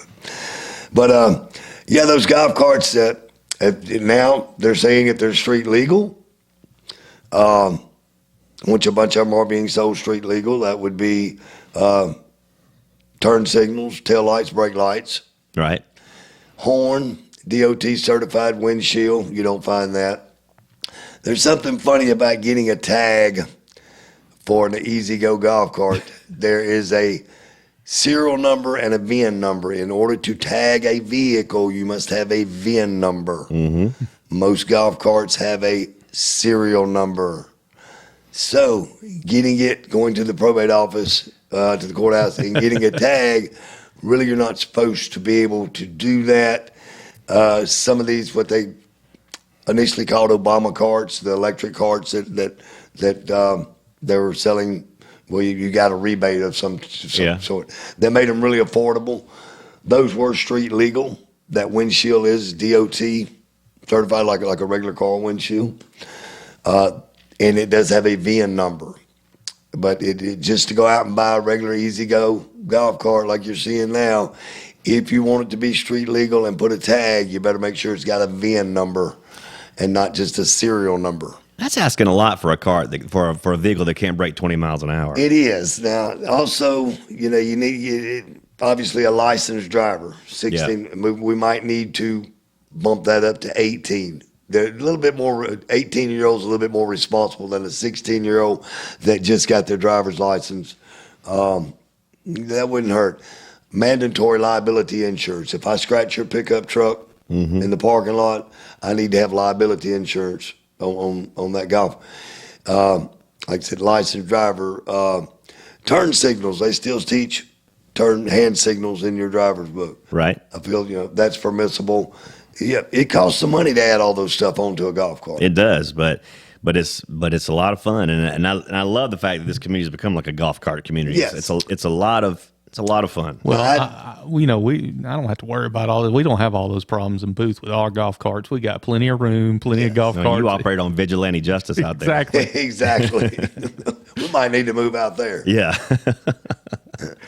Speaker 3: But yeah, those golf carts now they're saying that they're street legal. Which a bunch of them are being sold street legal. That would be turn signals, tail lights, brake lights.
Speaker 1: Right.
Speaker 3: Horn, DOT certified windshield. You don't find that. There's something funny about getting a tag for an Easy Go golf cart. There is a serial number and a VIN number. In order to tag a vehicle, you must have a VIN number. Mm-hmm. Most golf carts have a serial number. So going to the probate office, to the courthouse, and getting a tag, really you're not supposed to be able to do that. Some of these, what they initially called Obama carts, the electric carts that they were selling, well, you got a rebate of some sort. That made them really affordable. Those were street legal. That windshield is DOT certified like a regular car windshield. And it does have a VIN number. But it just to go out and buy a regular Easy Go golf cart like you're seeing now, if you want it to be street legal and put a tag, you better make sure it's got a VIN number and not just a serial number.
Speaker 1: That's asking a lot for a car, for a vehicle that can't break 20 miles an hour.
Speaker 3: It is. Now, also, you need obviously a licensed driver. 16. Yeah. We might need to bump that up to 18. They're a little bit more. 18-year-olds a little bit more responsible than a 16-year-old that just got their driver's license. That wouldn't hurt. Mandatory liability insurance. If I scratch your pickup truck in the parking lot, I need to have liability insurance on that golf. Like I said, licensed driver. Turn signals. They still teach turn hand signals in your driver's book.
Speaker 1: Right.
Speaker 3: I feel that's permissible. Yeah, it costs some money to add all those stuff onto a golf cart.
Speaker 1: It does, but it's a lot of fun, and I love the fact that this community has become like a golf cart community.
Speaker 3: Yes.
Speaker 1: It's a lot of It's a lot of fun.
Speaker 2: Well, I don't have to worry about all that. We don't have all those problems in Booth with our golf carts. We got plenty of room, plenty of golf carts.
Speaker 1: You operate on vigilante justice out there.
Speaker 2: Exactly.
Speaker 3: We might need to move out there.
Speaker 1: Yeah.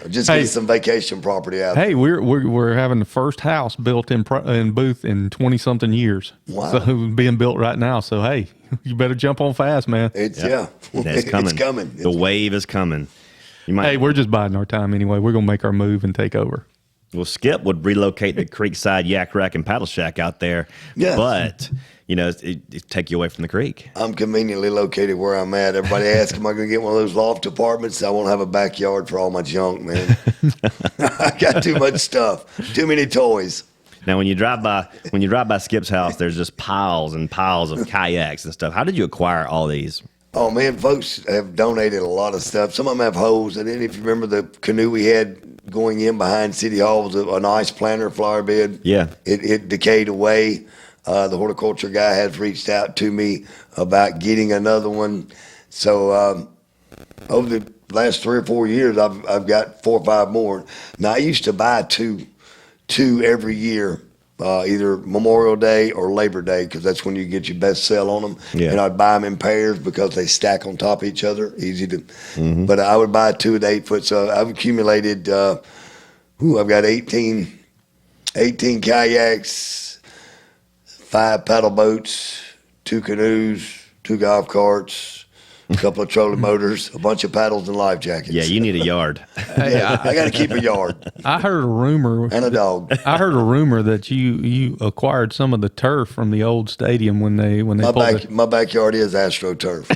Speaker 3: Just get some vacation property out there.
Speaker 2: Hey, we're having the first house built in Booth in 20-something years.
Speaker 3: Wow.
Speaker 2: So being built right now. So, hey, you better jump on fast, man.
Speaker 3: It's
Speaker 1: It's coming.
Speaker 3: It's coming.
Speaker 1: The wave is coming.
Speaker 2: Hey, we're just biding our time anyway. We're going to make our move and take over.
Speaker 1: Well, Skip would relocate the Creekside Yak Rack and Paddle Shack out there.
Speaker 3: Yes.
Speaker 1: But, it take you away from the creek.
Speaker 3: I'm conveniently located where I'm at. Everybody asks, am I going to get one of those loft apartments? I won't have a backyard for all my junk, man. I got too much stuff, too many toys.
Speaker 1: Now, when you drive by Skip's house, there's just piles and piles of kayaks and stuff. How did you acquire all these?
Speaker 3: Oh, man, folks have donated a lot of stuff. Some of them have holes. And then if you remember the canoe we had going in behind City Hall was an ice planter flower bed.
Speaker 1: Yeah.
Speaker 3: It decayed away. The horticulture guy has reached out to me about getting another one. So over the last 3 or 4 years, I've got 4 or 5 more. Now, I used to buy two every year. Either Memorial Day or Labor Day, because that's when you get your best sell on them.
Speaker 1: Yeah.
Speaker 3: And I'd buy them in pairs because they stack on top of each other, easy to. But I would buy 2 at 8 foot. So I've accumulated. I've got 18 kayaks, 5 paddle boats, 2 canoes, 2 golf carts, a couple of trolling motors, a bunch of paddles and life jackets.
Speaker 1: Yeah, you need a yard.
Speaker 2: Hey,
Speaker 3: I got to keep a yard
Speaker 2: I heard a rumor.
Speaker 3: and a dog.
Speaker 2: I heard a rumor that you acquired some of the turf from the old stadium when they
Speaker 3: My backyard is Astroturf.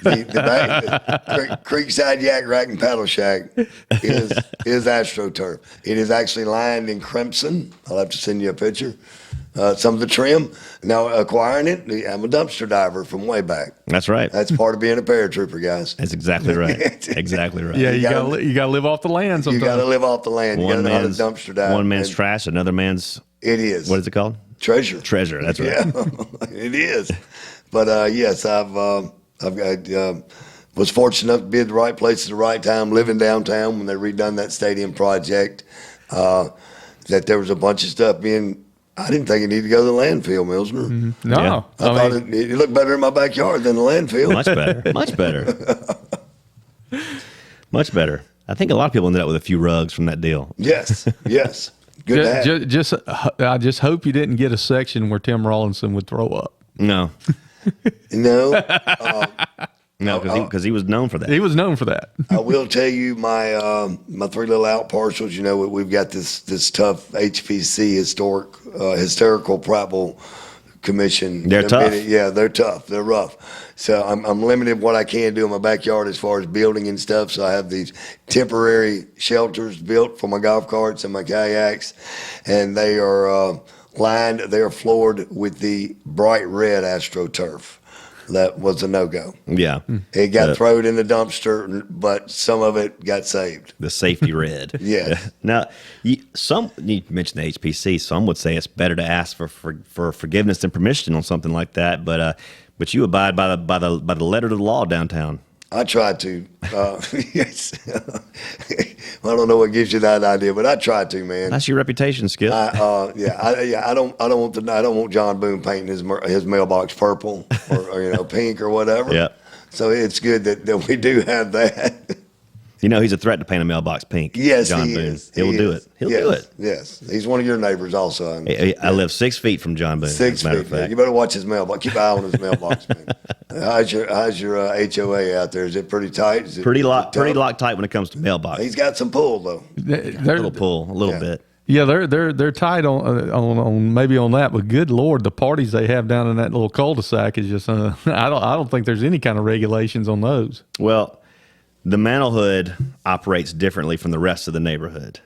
Speaker 3: The Creekside Yak Rack and Paddle Shack is Astroturf. It is actually lined in crimson. I'll have to send you a picture. Some of the trim. Now, acquiring it, I'm a dumpster diver from way back.
Speaker 1: That's right.
Speaker 3: That's part of being a paratrooper, guys.
Speaker 1: That's exactly right. Exactly right.
Speaker 2: Yeah, you gotta live off the land sometimes.
Speaker 3: You got to live off the land. You got to know how to dumpster dive.
Speaker 1: One man's
Speaker 3: And
Speaker 1: trash, another man's,
Speaker 3: It is.
Speaker 1: what is it called?
Speaker 3: Treasure.
Speaker 1: Treasure. That's right.
Speaker 3: Yeah, it is. But yes, I've was fortunate enough to be at the right place at the right time, living downtown when they redone that stadium project. That there was a bunch of stuff being. I didn't think it needed to go to the landfill, Millzer.
Speaker 2: Mm-hmm. No,
Speaker 1: Yeah.
Speaker 3: I thought it looked better in my backyard than the landfill.
Speaker 1: Much better. Much better. Much better. I think a lot of people ended up with a few rugs from that deal.
Speaker 3: Yes. Good to have.
Speaker 2: I just hope you didn't get a section where Tim Rawlinson would throw up.
Speaker 1: No.
Speaker 3: No.
Speaker 1: No, because he was known for that.
Speaker 2: He was known for that.
Speaker 3: I will tell you my 3 little out parcels. We've got this tough HPC hysterical Prattville commission.
Speaker 1: They're tough.
Speaker 3: Yeah, they're tough. They're rough. So I'm limited what I can do in my backyard as far as building and stuff. So I have these temporary shelters built for my golf carts and my kayaks, and they are lined. They are floored with the bright red AstroTurf. That was a no-go.
Speaker 1: Yeah.
Speaker 3: It got thrown in the dumpster, but some of it got saved.
Speaker 1: The safety red.
Speaker 3: Yes.
Speaker 1: Now, you mentioned the HPC. Some would say it's better to ask for forgiveness and permission on something like that. But you abide by the letter of the law downtown.
Speaker 3: I try to. Yes. I don't know what gives you that idea, but I try to, man.
Speaker 1: That's your reputation, Skip.
Speaker 3: I don't want John Boone painting his mailbox purple or pink or whatever.
Speaker 1: Yeah.
Speaker 3: So it's good that we do have that.
Speaker 1: He's a threat to paint a mailbox pink.
Speaker 3: Yes,
Speaker 1: John
Speaker 3: he
Speaker 1: Boone.
Speaker 3: is.
Speaker 1: He'll do it. He'll do it.
Speaker 3: Yes, he's one of your neighbors also.
Speaker 1: I live 6 feet from John Boone.
Speaker 3: 6
Speaker 1: as a matter
Speaker 3: feet.
Speaker 1: of fact.
Speaker 3: You better watch his mailbox. Keep an eye on his mailbox, man. How's your HOA out there? Is it pretty tight? Is it
Speaker 1: Pretty
Speaker 3: tough?
Speaker 1: Loctite when it comes to mailbox.
Speaker 3: He's got some pull though.
Speaker 1: A little pull, a little
Speaker 3: Yeah.
Speaker 1: bit.
Speaker 2: Yeah, they're tight on maybe on that, but good Lord, the parties they have down in that little cul-de-sac is just I don't think there's any kind of regulations on those.
Speaker 1: Well, the Mantelhood operates differently from the rest of the neighborhood.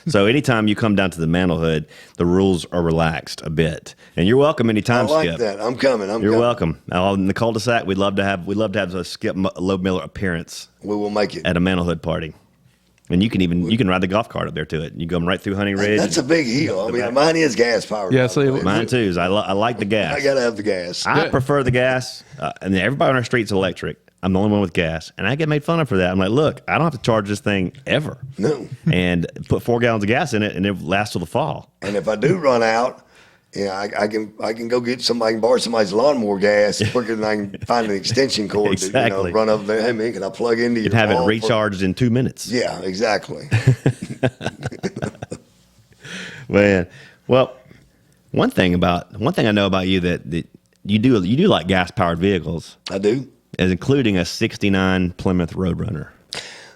Speaker 1: So anytime you come down to the Mantelhood, the rules are relaxed a bit, and you're welcome anytime.
Speaker 3: I like
Speaker 1: Skip.
Speaker 3: that. I'm coming.
Speaker 1: You're welcome. In the cul-de-sac, we'd love to have a Skip Lobmiller appearance
Speaker 3: We will make it.
Speaker 1: at a Mantelhood party, and you can ride the golf cart up there to it. You go right through Hunting Ridge.
Speaker 3: That's a big hill. I mean, mine is gas powered.
Speaker 2: Yeah, see,
Speaker 1: Mine too. I like the gas.
Speaker 3: I gotta have the gas.
Speaker 1: I prefer the gas, and everybody on our street's electric. I'm the only one with gas, and I get made fun of for that. I'm like, look, I don't have to charge this thing ever.
Speaker 3: No.
Speaker 1: And put 4 gallons of gas in it, and it lasts till the fall.
Speaker 3: And if I do run out, I can go get somebody, I can borrow somebody's lawnmower gas quicker than I can find an extension cord
Speaker 1: Exactly.
Speaker 3: to run over there. Hey man, can I plug into
Speaker 1: You
Speaker 3: your
Speaker 1: can have it
Speaker 3: wall
Speaker 1: recharged in 2 minutes.
Speaker 3: Yeah, exactly.
Speaker 1: Man, well, one thing I know about you that you do like gas powered vehicles,
Speaker 3: I do.
Speaker 1: as including a '69 Plymouth Roadrunner.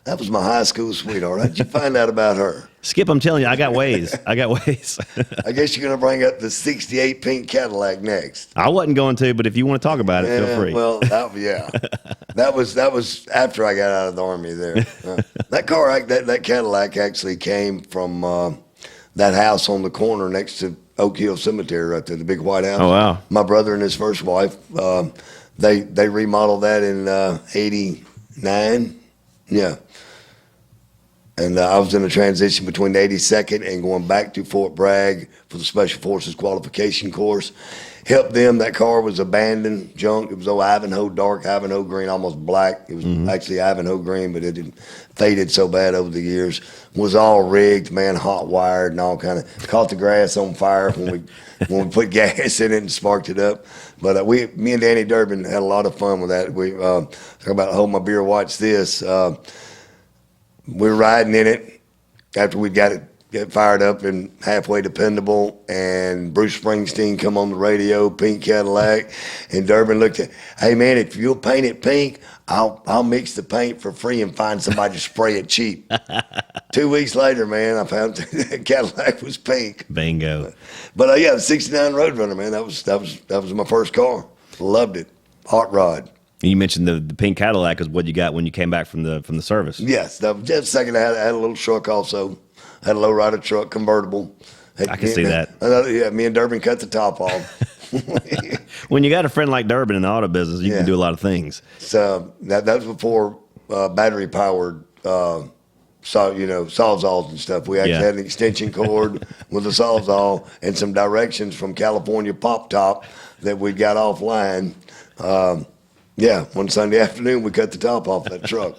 Speaker 3: That was my high school sweetheart. How'd you find out about her?
Speaker 1: Skip, I'm telling you, I got ways. I guess
Speaker 3: you're going to bring up the '68 Pink Cadillac next.
Speaker 1: I wasn't going to, but if you want to talk about it, feel free.
Speaker 3: Well, that was after I got out of the Army. There, that Cadillac actually came from that house on the corner next to Oak Hill Cemetery, right there, the big white house.
Speaker 1: Oh wow!
Speaker 3: My brother and his first wife, they remodeled that in '89. Yeah. And I was in a transition between the 82nd and going back to Fort Bragg for the Special Forces qualification course. Helped them. That car was abandoned, junk. It was old Ivanhoe, dark Ivanhoe green, almost black. It was actually Ivanhoe green, but it had faded so bad over the years. Was all rigged, man, hot wired and all kind of. Caught the grass on fire when we put gas in it and sparked it up. But me and Danny Durbin had a lot of fun with that. We talk about hold my beer, watch this. We were riding in it after we got it fired up and halfway dependable, and Bruce Springsteen come on the radio, Pink Cadillac, and Durbin looked at, hey man, if you'll paint it pink, I'll mix the paint for free and find somebody to spray it cheap. 2 weeks later, man, I found the Cadillac was pink.
Speaker 1: Bingo.
Speaker 3: But the '69 Roadrunner, man, that was my first car. Loved it. Hot rod.
Speaker 1: You mentioned the Pink Cadillac is what you got when you came back from the service.
Speaker 3: Yes, that was just a second. I had a little truck also. I had a lowrider truck, convertible.
Speaker 1: I can see that.
Speaker 3: Yeah, me and Durbin cut the top off.
Speaker 1: When you got a friend like Durbin in the auto business, you can do a lot of things.
Speaker 3: So that was before battery powered sawzalls and stuff. We actually had an extension cord with a sawzall and some directions from California Pop Top that we got offline. One Sunday afternoon we cut the top off that truck.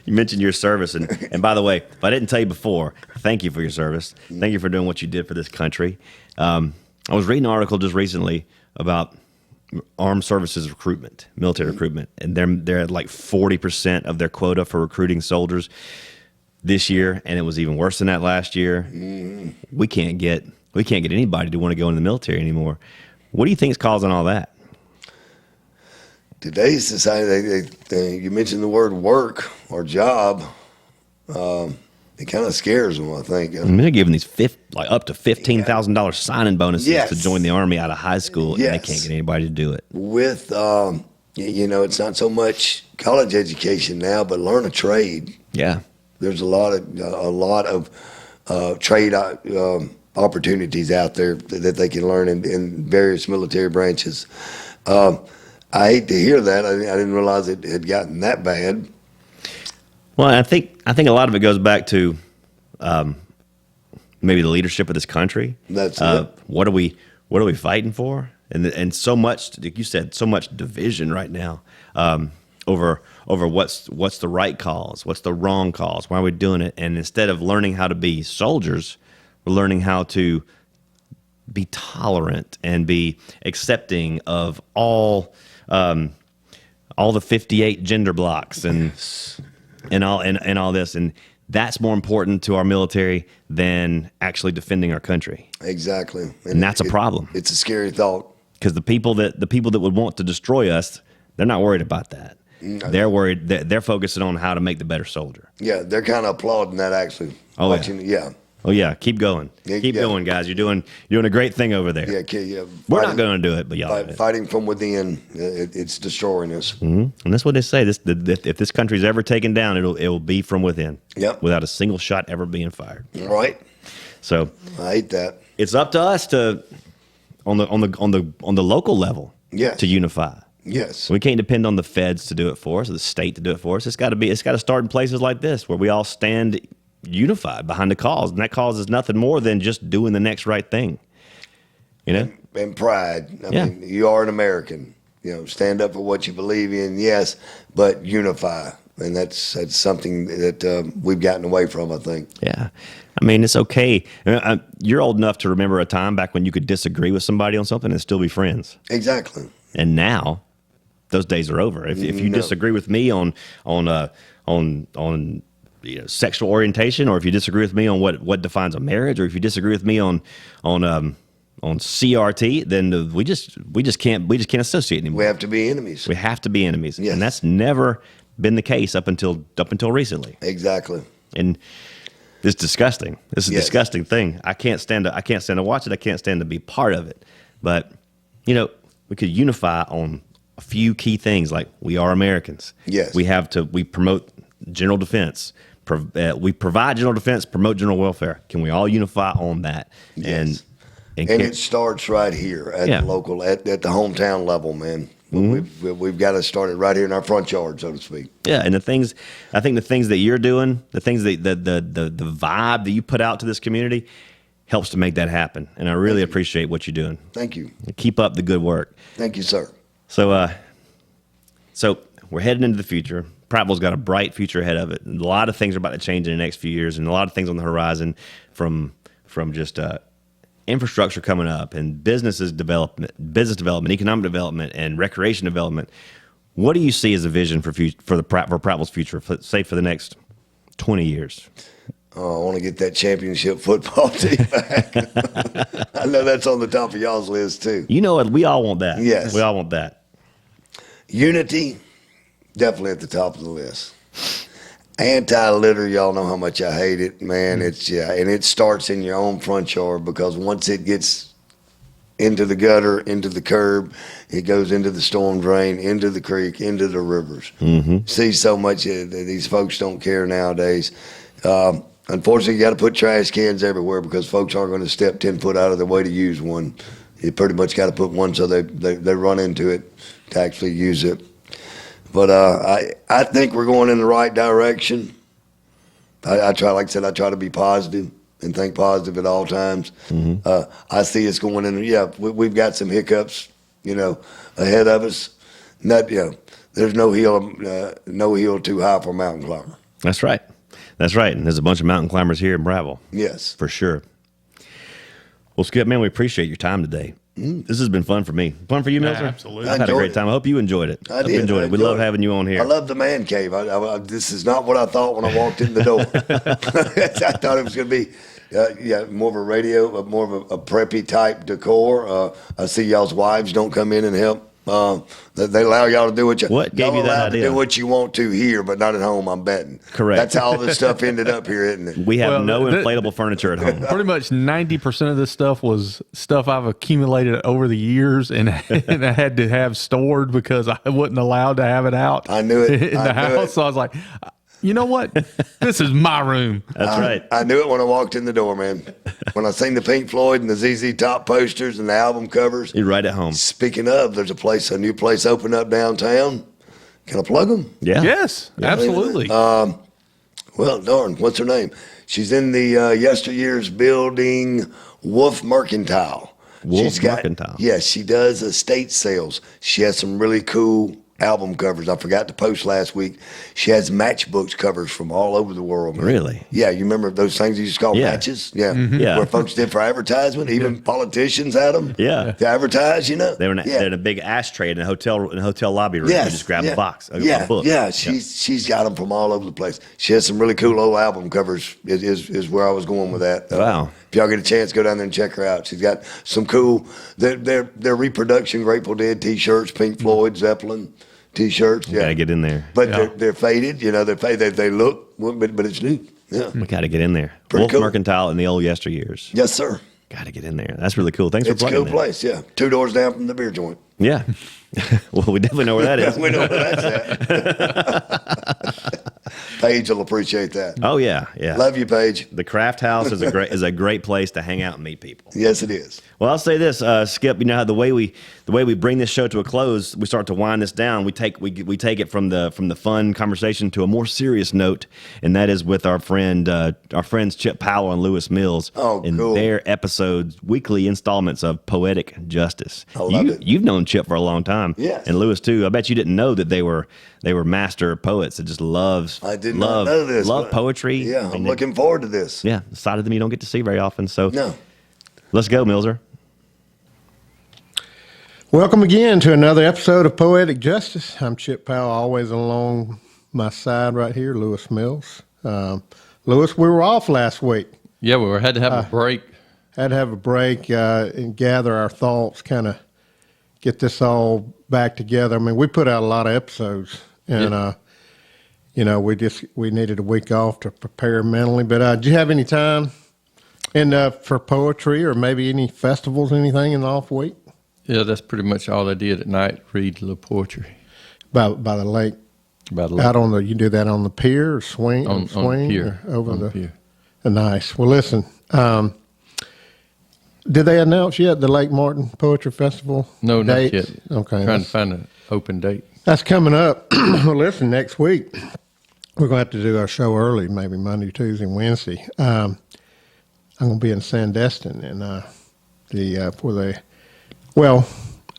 Speaker 1: You mentioned your service, and by the way, if I didn't tell you before, thank you for your service. Thank you for doing what you did for this country. I was reading an article just recently about armed services recruitment, military recruitment, and they're at like 40% of their quota for recruiting soldiers this year, and it was even worse than that last year. We can't get anybody to want to go in the military anymore. What do you think is causing all that?
Speaker 3: Today's society, you mentioned the word work or job. It kind of scares them, I think.
Speaker 1: I mean, they're giving these up to $15,000 signing bonuses to join the Army out of high school, and they can't get anybody to do it.
Speaker 3: With it's not so much college education now, but learn a trade.
Speaker 1: Yeah,
Speaker 3: there's a lot of trade opportunities out there that they can learn in various military branches. I hate to hear that. I didn't realize it had gotten that bad.
Speaker 1: Well, I think a lot of it goes back to maybe the leadership of this country.
Speaker 3: That's it.
Speaker 1: What are we fighting for? And so much, like you said, so much division right now over what's the right cause, what's the wrong cause, why are we doing it? And instead of learning how to be soldiers, we're learning how to be tolerant and be accepting of all the 58 gender blocks and all this, and that's more important to our military than actually defending our country.
Speaker 3: Exactly,
Speaker 1: and that's a problem.
Speaker 3: It's a scary thought
Speaker 1: because the people that would want to destroy us, they're not worried about that. No. They're worried that they're focusing on how to make the better soldier.
Speaker 3: Yeah, they're kind of applauding that actually.
Speaker 1: Oh yeah, keep going. Keep going, guys. You're doing a great thing over there.
Speaker 3: Yeah.
Speaker 1: We're not going to do it, but y'all
Speaker 3: fighting from within, it's destroying us.
Speaker 1: Mm-hmm. And that's what they say. If this country's ever taken down, it will be from within.
Speaker 3: Yep.
Speaker 1: Without a single shot ever being fired.
Speaker 3: Right.
Speaker 1: So
Speaker 3: I hate that.
Speaker 1: It's up to us to on the local level.
Speaker 3: Yes.
Speaker 1: To unify.
Speaker 3: Yes.
Speaker 1: We can't depend on the feds to do it for us, or the state to do it for us. It's got to start in places like this where we all stand unified behind the cause, and that cause is nothing more than just doing the next right thing. You know,
Speaker 3: and pride. I mean, you are an American. stand up for what you believe in, yes, but unify. And that's something that we've gotten away from, I think.
Speaker 1: Yeah. I mean, it's okay. You're old enough to remember a time back when you could disagree with somebody on something and still be friends.
Speaker 3: Exactly.
Speaker 1: And now, those days are over. If you disagree with me on sexual orientation, or if you disagree with me on what defines a marriage, or if you disagree with me on CRT, then we just can't associate anymore.
Speaker 3: We have to be enemies.
Speaker 1: We have to be enemies,
Speaker 3: Yes.
Speaker 1: and that's never been the case up until recently.
Speaker 3: Exactly.
Speaker 1: And it's disgusting. This is a
Speaker 3: Yes.
Speaker 1: disgusting thing. I can't stand to watch it. I can't stand to be part of it. But we could unify on a few key things, like we are Americans.
Speaker 3: Yes.
Speaker 1: We promote general defense. We provide general defense, promote general welfare. Can we all unify on that?
Speaker 3: Yes.
Speaker 1: And
Speaker 3: it starts right here at the local, at the hometown level, man. We've got to start it right here in our front yard, so to speak.
Speaker 1: Yeah, and I think the things that you're doing, the things that the vibe that you put out to this community helps to make that happen. And I really appreciate what you're doing.
Speaker 3: Thank you.
Speaker 1: Keep up the good work.
Speaker 3: Thank you, sir.
Speaker 1: So we're heading into the future. Prattville's got a bright future ahead of it. And a lot of things are about to change in the next few years, and a lot of things on the horizon from just infrastructure coming up, and business development, economic development, and recreation development. What do you see as a vision for Prattville's future, say for the next 20 years?
Speaker 3: Oh, I want to get that championship football team back. I know that's on the top of y'all's list too.
Speaker 1: You know what? We all want that.
Speaker 3: Yes.
Speaker 1: We all want that.
Speaker 3: Unity, definitely at the top of the list. Anti-litter, y'all know how much I hate it, man. And it starts in your own front yard, because once it gets into the gutter, into the curb, it goes into the storm drain, into the creek, into the rivers. Mm-hmm. See so much these folks don't care nowadays. Unfortunately, you got to put trash cans everywhere, because folks aren't going to step 10 foot out of their way to use one. You pretty much got to put one so they run into it to actually use it. But I think we're going in the right direction. I try, like I said, I try to be positive and think positive at all times. Mm-hmm. I see us going in. Yeah, we've got some hiccups, ahead of us. There's no hill too high for a mountain climber.
Speaker 1: That's right. And there's a bunch of mountain climbers here in Prattville.
Speaker 3: Yes,
Speaker 1: for sure. Well, Skip, man, we appreciate your time today. This has been fun for me. Fun for you, Millzer?
Speaker 2: Absolutely.
Speaker 1: I've had a great time. I hope you enjoyed it.
Speaker 3: I did.
Speaker 1: Enjoyed it. We love having you on here.
Speaker 3: I love the man cave. This is not what I thought when I walked in the door. I thought it was going to be more of a radio, more of a preppy type decor. I see y'all's wives don't come in and help. They allow y'all to do what
Speaker 1: gave you that idea?
Speaker 3: To do what you want to here, but not at home. I'm betting.
Speaker 1: Correct.
Speaker 3: That's how all this stuff ended up here, isn't it?
Speaker 1: We have no inflatable furniture at home.
Speaker 2: Pretty much 90% of this stuff was stuff I've accumulated over the years, and I had to have stored because I wasn't allowed to have it out.
Speaker 3: I knew it
Speaker 2: in the house. So I was like, you know what? This is my room.
Speaker 1: That's right.
Speaker 3: I knew it when I walked in the door, man. When I seen the Pink Floyd and the ZZ Top posters and the album covers.
Speaker 1: You're right at home.
Speaker 3: Speaking of, there's a new place opened up downtown. Can I plug them?
Speaker 1: Yeah.
Speaker 2: Yes, absolutely.
Speaker 3: Well, darn, what's her name? She's in the yesteryear's building, Wolf Mercantile.
Speaker 1: Mercantile.
Speaker 3: Yes, she does estate sales. She has some really cool album covers. I forgot to post last week. She has matchbooks covers from all over the world. Man.
Speaker 1: Really?
Speaker 3: Yeah, you remember those things you used to call matches? Yeah.
Speaker 2: Mm-hmm.
Speaker 1: Yeah.
Speaker 3: Where folks did for advertisement, even politicians had them.
Speaker 1: Yeah.
Speaker 3: To advertise,
Speaker 1: They're in a big ashtray in a hotel lobby room.
Speaker 3: Yes,
Speaker 1: You just grab a box, a book.
Speaker 3: Yeah, she's got them from all over the place. She has some really cool old album covers. Is where I was going with that.
Speaker 1: Wow.
Speaker 3: If y'all get a chance, go down there and check her out. She's got some cool. Their reproduction Grateful Dead T-shirts, Pink Floyd, Zeppelin T-shirts. Yeah,
Speaker 1: Gotta get in there.
Speaker 3: But they're faded. They're faded. They look, but it's new. Yeah.
Speaker 1: We gotta get in there.
Speaker 3: Pretty
Speaker 1: Wolf
Speaker 3: cool.
Speaker 1: Mercantile in the old yesteryears.
Speaker 3: Yes, sir.
Speaker 1: Gotta get in there. That's really cool. Thanks
Speaker 3: It's
Speaker 1: for
Speaker 3: a
Speaker 1: plugging
Speaker 3: cool place. Yeah, 2 doors down from the beer joint.
Speaker 1: Yeah. Well, we definitely know where that is.
Speaker 3: We know where that's at. Paige will appreciate that.
Speaker 1: Oh yeah, yeah.
Speaker 3: Love you, Paige.
Speaker 1: The Craft House is a great place to hang out and meet people.
Speaker 3: Yes, it is.
Speaker 1: Well, I'll say this, Skip. You know how the way we bring this show to a close, we start to wind this down. We take it from the fun conversation to a more serious note, and that is with our friends Chip Powell and Lewis Mills.
Speaker 3: Oh,
Speaker 1: in
Speaker 3: cool.
Speaker 1: their episodes, weekly installments of Poetic Justice.
Speaker 3: I love it.
Speaker 1: You've known Chip for a long time,
Speaker 3: yes,
Speaker 1: and Lewis too. I bet you didn't know that they were master poets that just loves.
Speaker 3: I did not know this.
Speaker 1: Love poetry.
Speaker 3: Yeah, I'm looking forward to this.
Speaker 1: Yeah, the side of them you don't get to see very often. So
Speaker 3: no,
Speaker 1: let's go, Millzer.
Speaker 4: Welcome again to another episode of Poetic Justice. I'm Chip Powell, always along my side right here, Lewis Mills. Lewis, we were off last week.
Speaker 2: Yeah, we had to have a break.
Speaker 4: Had to have a break and gather our thoughts, kind of get this all back together. I mean, we put out a lot of episodes, and we needed a week off to prepare mentally. But did you have any time for poetry or maybe any festivals, anything in the off week?
Speaker 2: Yeah, that's pretty much all I did at night, read a little poetry.
Speaker 4: By the lake?
Speaker 2: By the lake.
Speaker 4: Out on you do that on the pier or swing?
Speaker 2: On the pier.
Speaker 4: Or over
Speaker 2: on the pier.
Speaker 4: Nice. Well, listen, did they announce yet the Lake Martin Poetry Festival?
Speaker 2: No,
Speaker 4: dates?
Speaker 2: not yet.
Speaker 4: Okay.
Speaker 2: Trying to find an open date.
Speaker 4: That's coming up. Well, listen, next week, we're going to have to do our show early, maybe Monday, Tuesday, and Wednesday. I'm going to be in Sandestin, and well,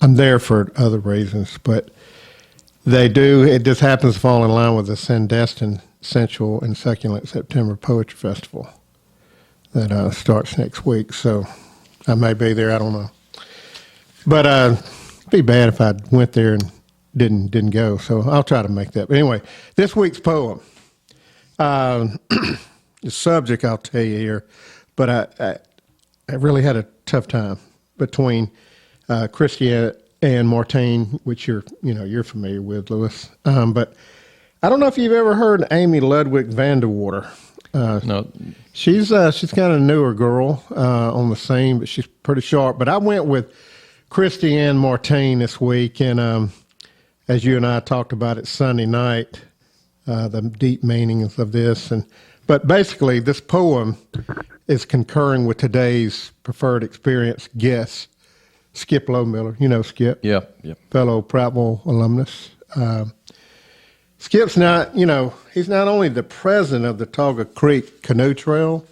Speaker 4: I'm there for other reasons, but it just happens to fall in line with the Sandestin Sensual and Succulent September Poetry Festival that starts next week. So I may be there, I don't know. But it'd be bad if I went there and didn't go. So I'll try to make that. But anyway, this week's poem. The subject I'll tell you here, but I really had a tough time between Christiane and Martine, which you're familiar with, Lewis. But I don't know if you've ever heard Amy Ludwig Vanderwater.
Speaker 2: No.
Speaker 4: She's kind of a newer girl on the scene, but she's pretty sharp. But I went with Christiane Martine this week, and as you and I talked about it Sunday night, the deep meanings of this. But basically, this poem is concurring with today's preferred experience guest, Skip Lobmiller. You know Skip?
Speaker 2: Yeah.
Speaker 4: Fellow Prattville alumnus. Skip's he's not only the president of the Tauga Creek Canoe Trail,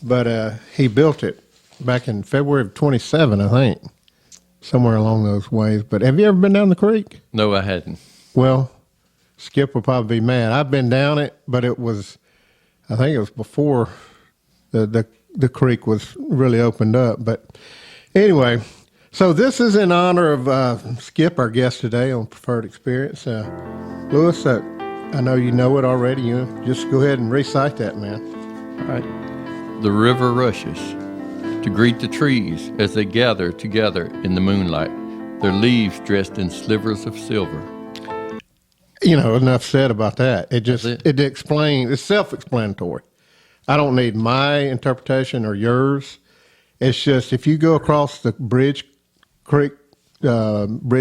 Speaker 4: but he built it back in February of 27, I think, somewhere along those ways. But have you ever been down the creek?
Speaker 2: No, I hadn't.
Speaker 4: Well, Skip will probably be mad. I've been down it, but I think it was before the creek was really opened up. But anyway, so this is in honor of Skip, our guest today on Preferred Experience. Lewis, I know you know it already. You just go ahead and recite that, man.
Speaker 2: All right. The river rushes to greet the trees as they gather together in the moonlight, their leaves dressed in slivers of silver.
Speaker 4: Enough said about that. It explains. It's self-explanatory. I don't need my interpretation or yours. It's just if you go across the Bridge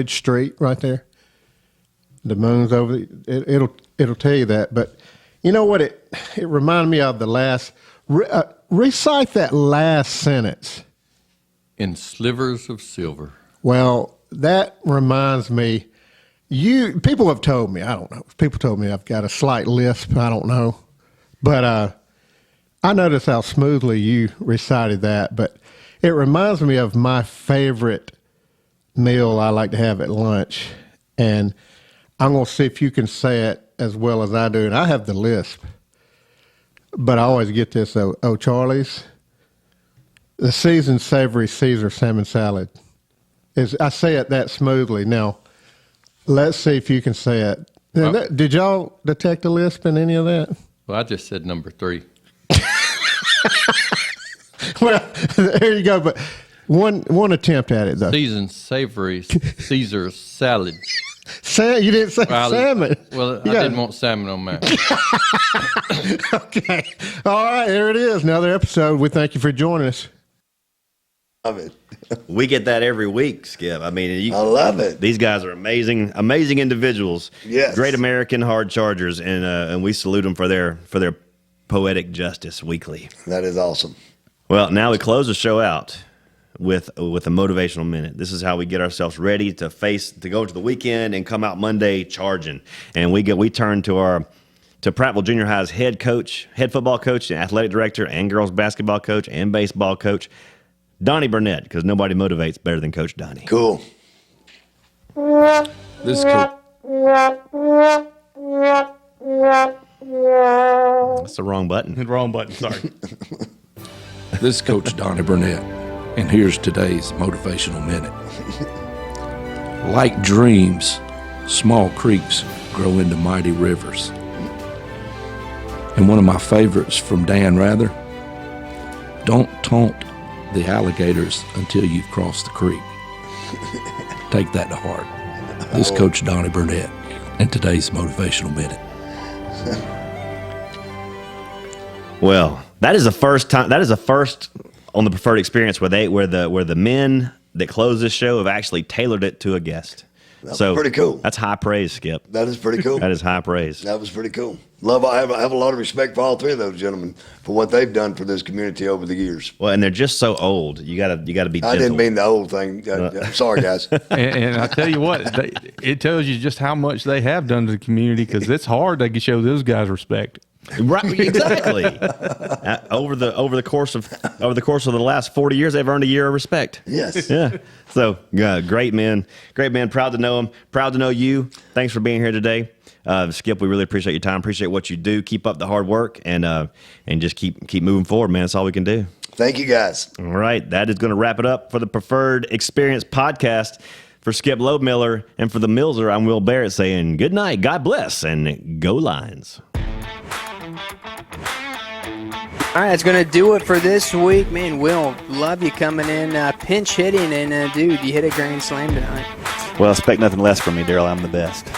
Speaker 4: Street right there, the moon's over. It'll tell you that. But you know what? It reminded me of the last. Recite that last sentence.
Speaker 2: In slivers of silver.
Speaker 4: Well, that reminds me. People have told me, I don't know. People told me I've got a slight lisp. I don't know. But I noticed how smoothly you recited that. But it reminds me of my favorite meal I like to have at lunch. And I'm going to see if you can say it as well as I do. And I have the lisp. But I always get this, Charlie's. The seasoned savory Caesar salmon salad. I say it that smoothly. Now, let's see if you can say it. Now, did y'all detect a lisp in any of that?
Speaker 2: Well, I just said number 3.
Speaker 4: Well, there you go. But one attempt at it, though.
Speaker 2: Seasoned savory Caesar salad.
Speaker 4: You didn't say salmon.
Speaker 2: Well, I didn't want salmon on mine.
Speaker 4: Okay. All right, there it is. Another episode. We thank you for joining us.
Speaker 3: Love it.
Speaker 1: We get that every week, Skip. I mean,
Speaker 3: I love it.
Speaker 1: These guys are amazing individuals.
Speaker 3: Yes.
Speaker 1: Great American hard chargers, and we salute them for their poetic justice weekly.
Speaker 3: That is awesome.
Speaker 1: Well, now we close the show out with a motivational minute. This is how we get ourselves ready to go to the weekend and come out Monday charging. And we turn to Prattville Junior High's head football coach, and athletic director, and girls basketball coach, and baseball coach, Donny Burnett, because nobody motivates better than Coach Donny.
Speaker 3: Cool.
Speaker 5: This is cool.
Speaker 1: That's the wrong button.
Speaker 2: Wrong button. Sorry.
Speaker 5: This is Coach Donny Burnett, and here's today's Motivational Minute. Like dreams, small creeks grow into mighty rivers. And one of my favorites from Dan Rather, don't taunt the alligators until you've crossed the creek. Take that to heart. This is Coach Donny Burnett, and today's Motivational Minute.
Speaker 1: Well, that is the first time. That is the first on the Preferred Experience where the men that close this show have actually tailored it to a guest.
Speaker 3: That's pretty cool.
Speaker 1: That's high praise, Skip.
Speaker 3: That is pretty cool.
Speaker 1: That is high praise.
Speaker 3: That was pretty cool. I have a lot of respect for all three of those gentlemen for what they've done for this community over the years.
Speaker 1: Well, and they're just so old. You gotta be gentle.
Speaker 3: I didn't mean the old thing. Sorry, guys.
Speaker 2: And I tell you what, it tells you just how much they have done to the community, because it's hard to show those guys respect.
Speaker 1: Right, exactly. Over the course of the last 40 years, they've earned a year of respect.
Speaker 3: Yes.
Speaker 1: Yeah. So great men. Proud to know them. Proud to know you. Thanks for being here today, Skip. We really appreciate your time. Appreciate what you do. Keep up the hard work, and just keep moving forward, man. That's all we can do.
Speaker 3: Thank you, guys.
Speaker 1: All right, that is going to wrap it up for the Preferred Experience podcast. For Skip Lobmiller and for the Millzer, I'm Will Barrett saying good night, God bless, and go Lions.
Speaker 6: All right, that's going to do it for this week. Man, Will, love you coming in, pinch hitting, and dude, you hit a grand slam tonight.
Speaker 7: Well, expect nothing less from me, Daryl. I'm the best.